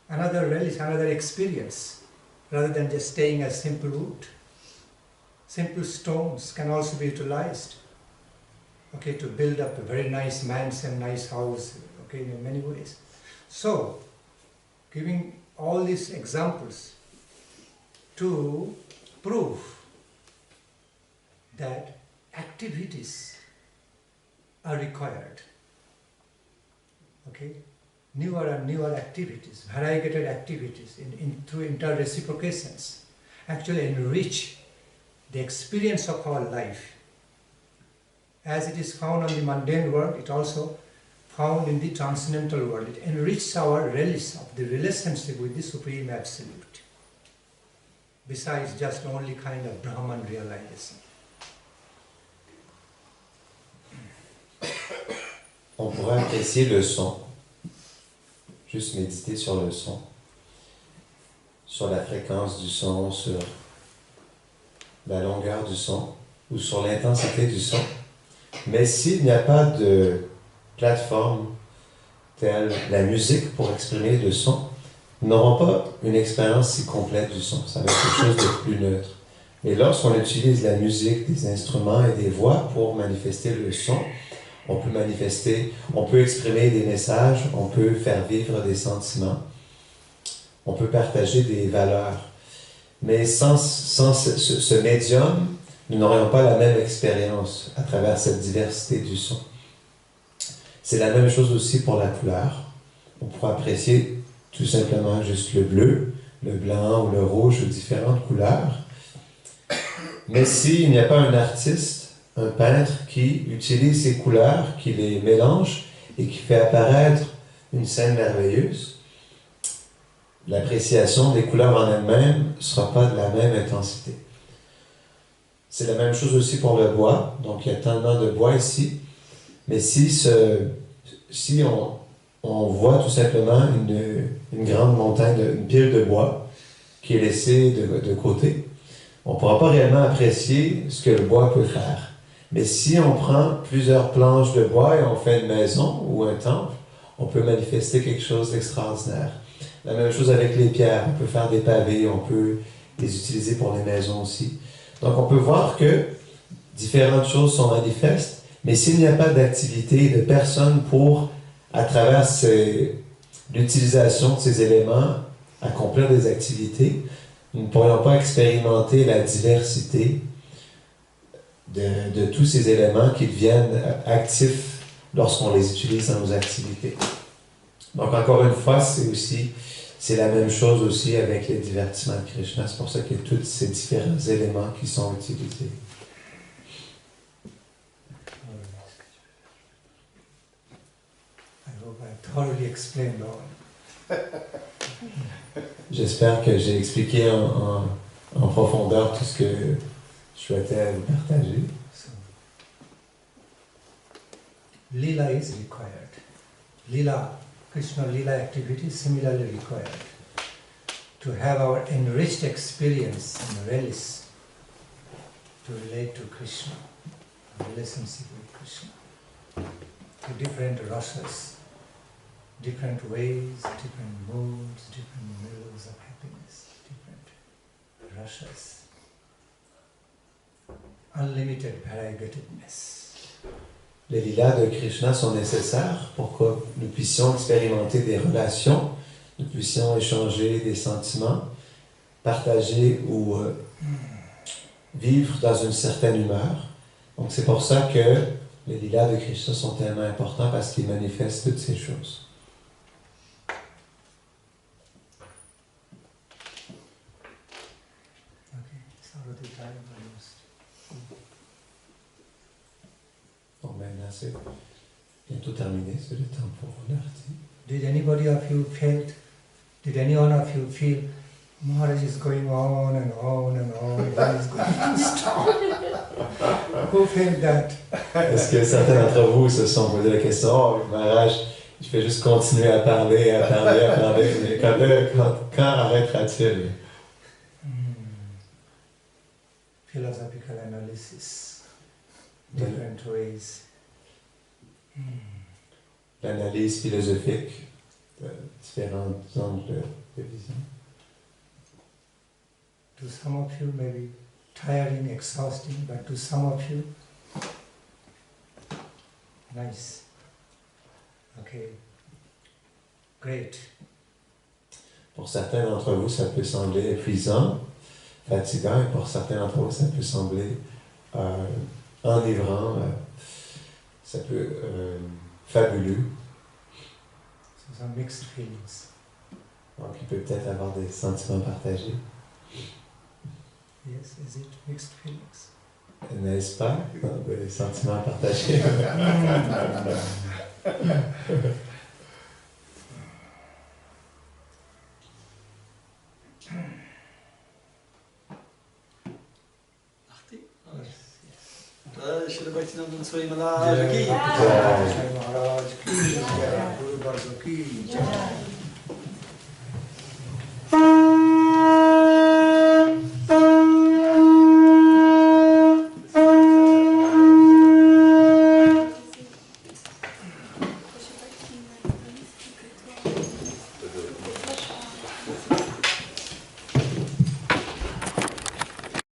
another relish, another experience, rather than just staying as simple wood. Simple stones can also be utilized, okay, to build up a very nice mansion, nice house, okay, in many ways. So, giving all these examples to prove that activities are required, okay, newer and newer activities, variegated activities through inter-reciprocations actually enrich the experience of our life. As it is found on the mundane world, it also found in the transcendental world. It enriches our relish of the relationship with the Supreme Absolute, besides just only kind of Brahman realization. On pourrait apprécier le son, juste méditer sur le son, sur la fréquence du son, sur la longueur du son ou sur l'intensité du son. Mais s'il n'y a pas de plateforme telle la musique pour exprimer le son, nous n'aurons pas une expérience si complète du son. Ça va être quelque chose de plus neutre. Mais lorsqu'on utilise la musique, des instruments et des voix pour manifester le son, on peut exprimer des messages, on peut faire vivre des sentiments, on peut partager des valeurs. Mais sans ce médium, nous n'aurions pas la même expérience à travers cette diversité du son. C'est la même chose aussi pour la couleur. On pourra apprécier tout simplement juste le bleu, le blanc ou le rouge ou différentes couleurs. Mais s'il n'y a pas un artiste, un peintre qui utilise ces couleurs, qui les mélange et qui fait apparaître une scène merveilleuse, l'appréciation des couleurs en elles-mêmes ne sera pas de la même intensité. C'est la même chose aussi pour le bois. Donc, il y a tellement de bois ici. Mais si on voit tout simplement une grande montagne, une pile de bois qui est laissée de côté, on ne pourra pas réellement apprécier ce que le bois peut faire. Mais si on prend plusieurs planches de bois et on fait une maison ou un temple, on peut manifester quelque chose d'extraordinaire. La même chose avec les pierres. On peut faire des pavés, on peut les utiliser pour les maisons aussi. Donc, on peut voir que différentes choses sont manifestes, mais s'il n'y a pas d'activité, de personne pour, à travers l'utilisation de ces éléments, accomplir des activités, nous ne pourrions pas expérimenter la diversité de tous ces éléments qui deviennent actifs lorsqu'on les utilise dans nos activités. Donc, encore une fois, c'est la même chose aussi avec les divertissements de Krishna. C'est pour ça qu'il y a tous ces différents éléments qui sont utilisés. I hope I thoroughly explained all. J'espère que j'ai expliqué en profondeur tout ce que je souhaitais vous partager. So, Lila is required. Lila, Krishna Lila activity is similarly required. To have our enriched experience and relish to relate to Krishna, relationship with Krishna, to different rasas, different ways, different moods, different moods of happiness, different rasas, unlimited variegatedness. Les lilas de Krishna sont nécessaires pour que nous puissions expérimenter des relations, nous puissions échanger des sentiments, partager ou vivre dans une certaine humeur. Donc c'est pour ça que les lilas de Krishna sont tellement importants parce qu'ils manifestent toutes ces choses. Donc maintenant c'est bientôt terminé, c'est le temps pour l'arti. Did any one of you feel Maharaj is going on and on and on, when is going to stop? Who felt that? Est-ce que certains d'entre vous se sont posé la question, oh Maharaj, je vais juste continuer à parler, mais quand arrêtera-t-il? Philosophical analysis, different ways. L'analyse philosophique de différents angles de vision. To some of you may be tiring, exhausting, but to some of you, nice. Okay, great. Pour certains d'entre vous, ça peut sembler épuisant, fatigant, et pour certains d'entre vous, ça peut sembler enivrant, ça peut fabuleux. So some mixed feelings. Donc il peut peut-être avoir des sentiments partagés. Yes, is it mixed feelings? N'est-ce pas? Des sentiments partagés. Shri Bhaktinandan Swami Maharaj ki Jai Maharaj ki Jai, Guru Varga ki Jai.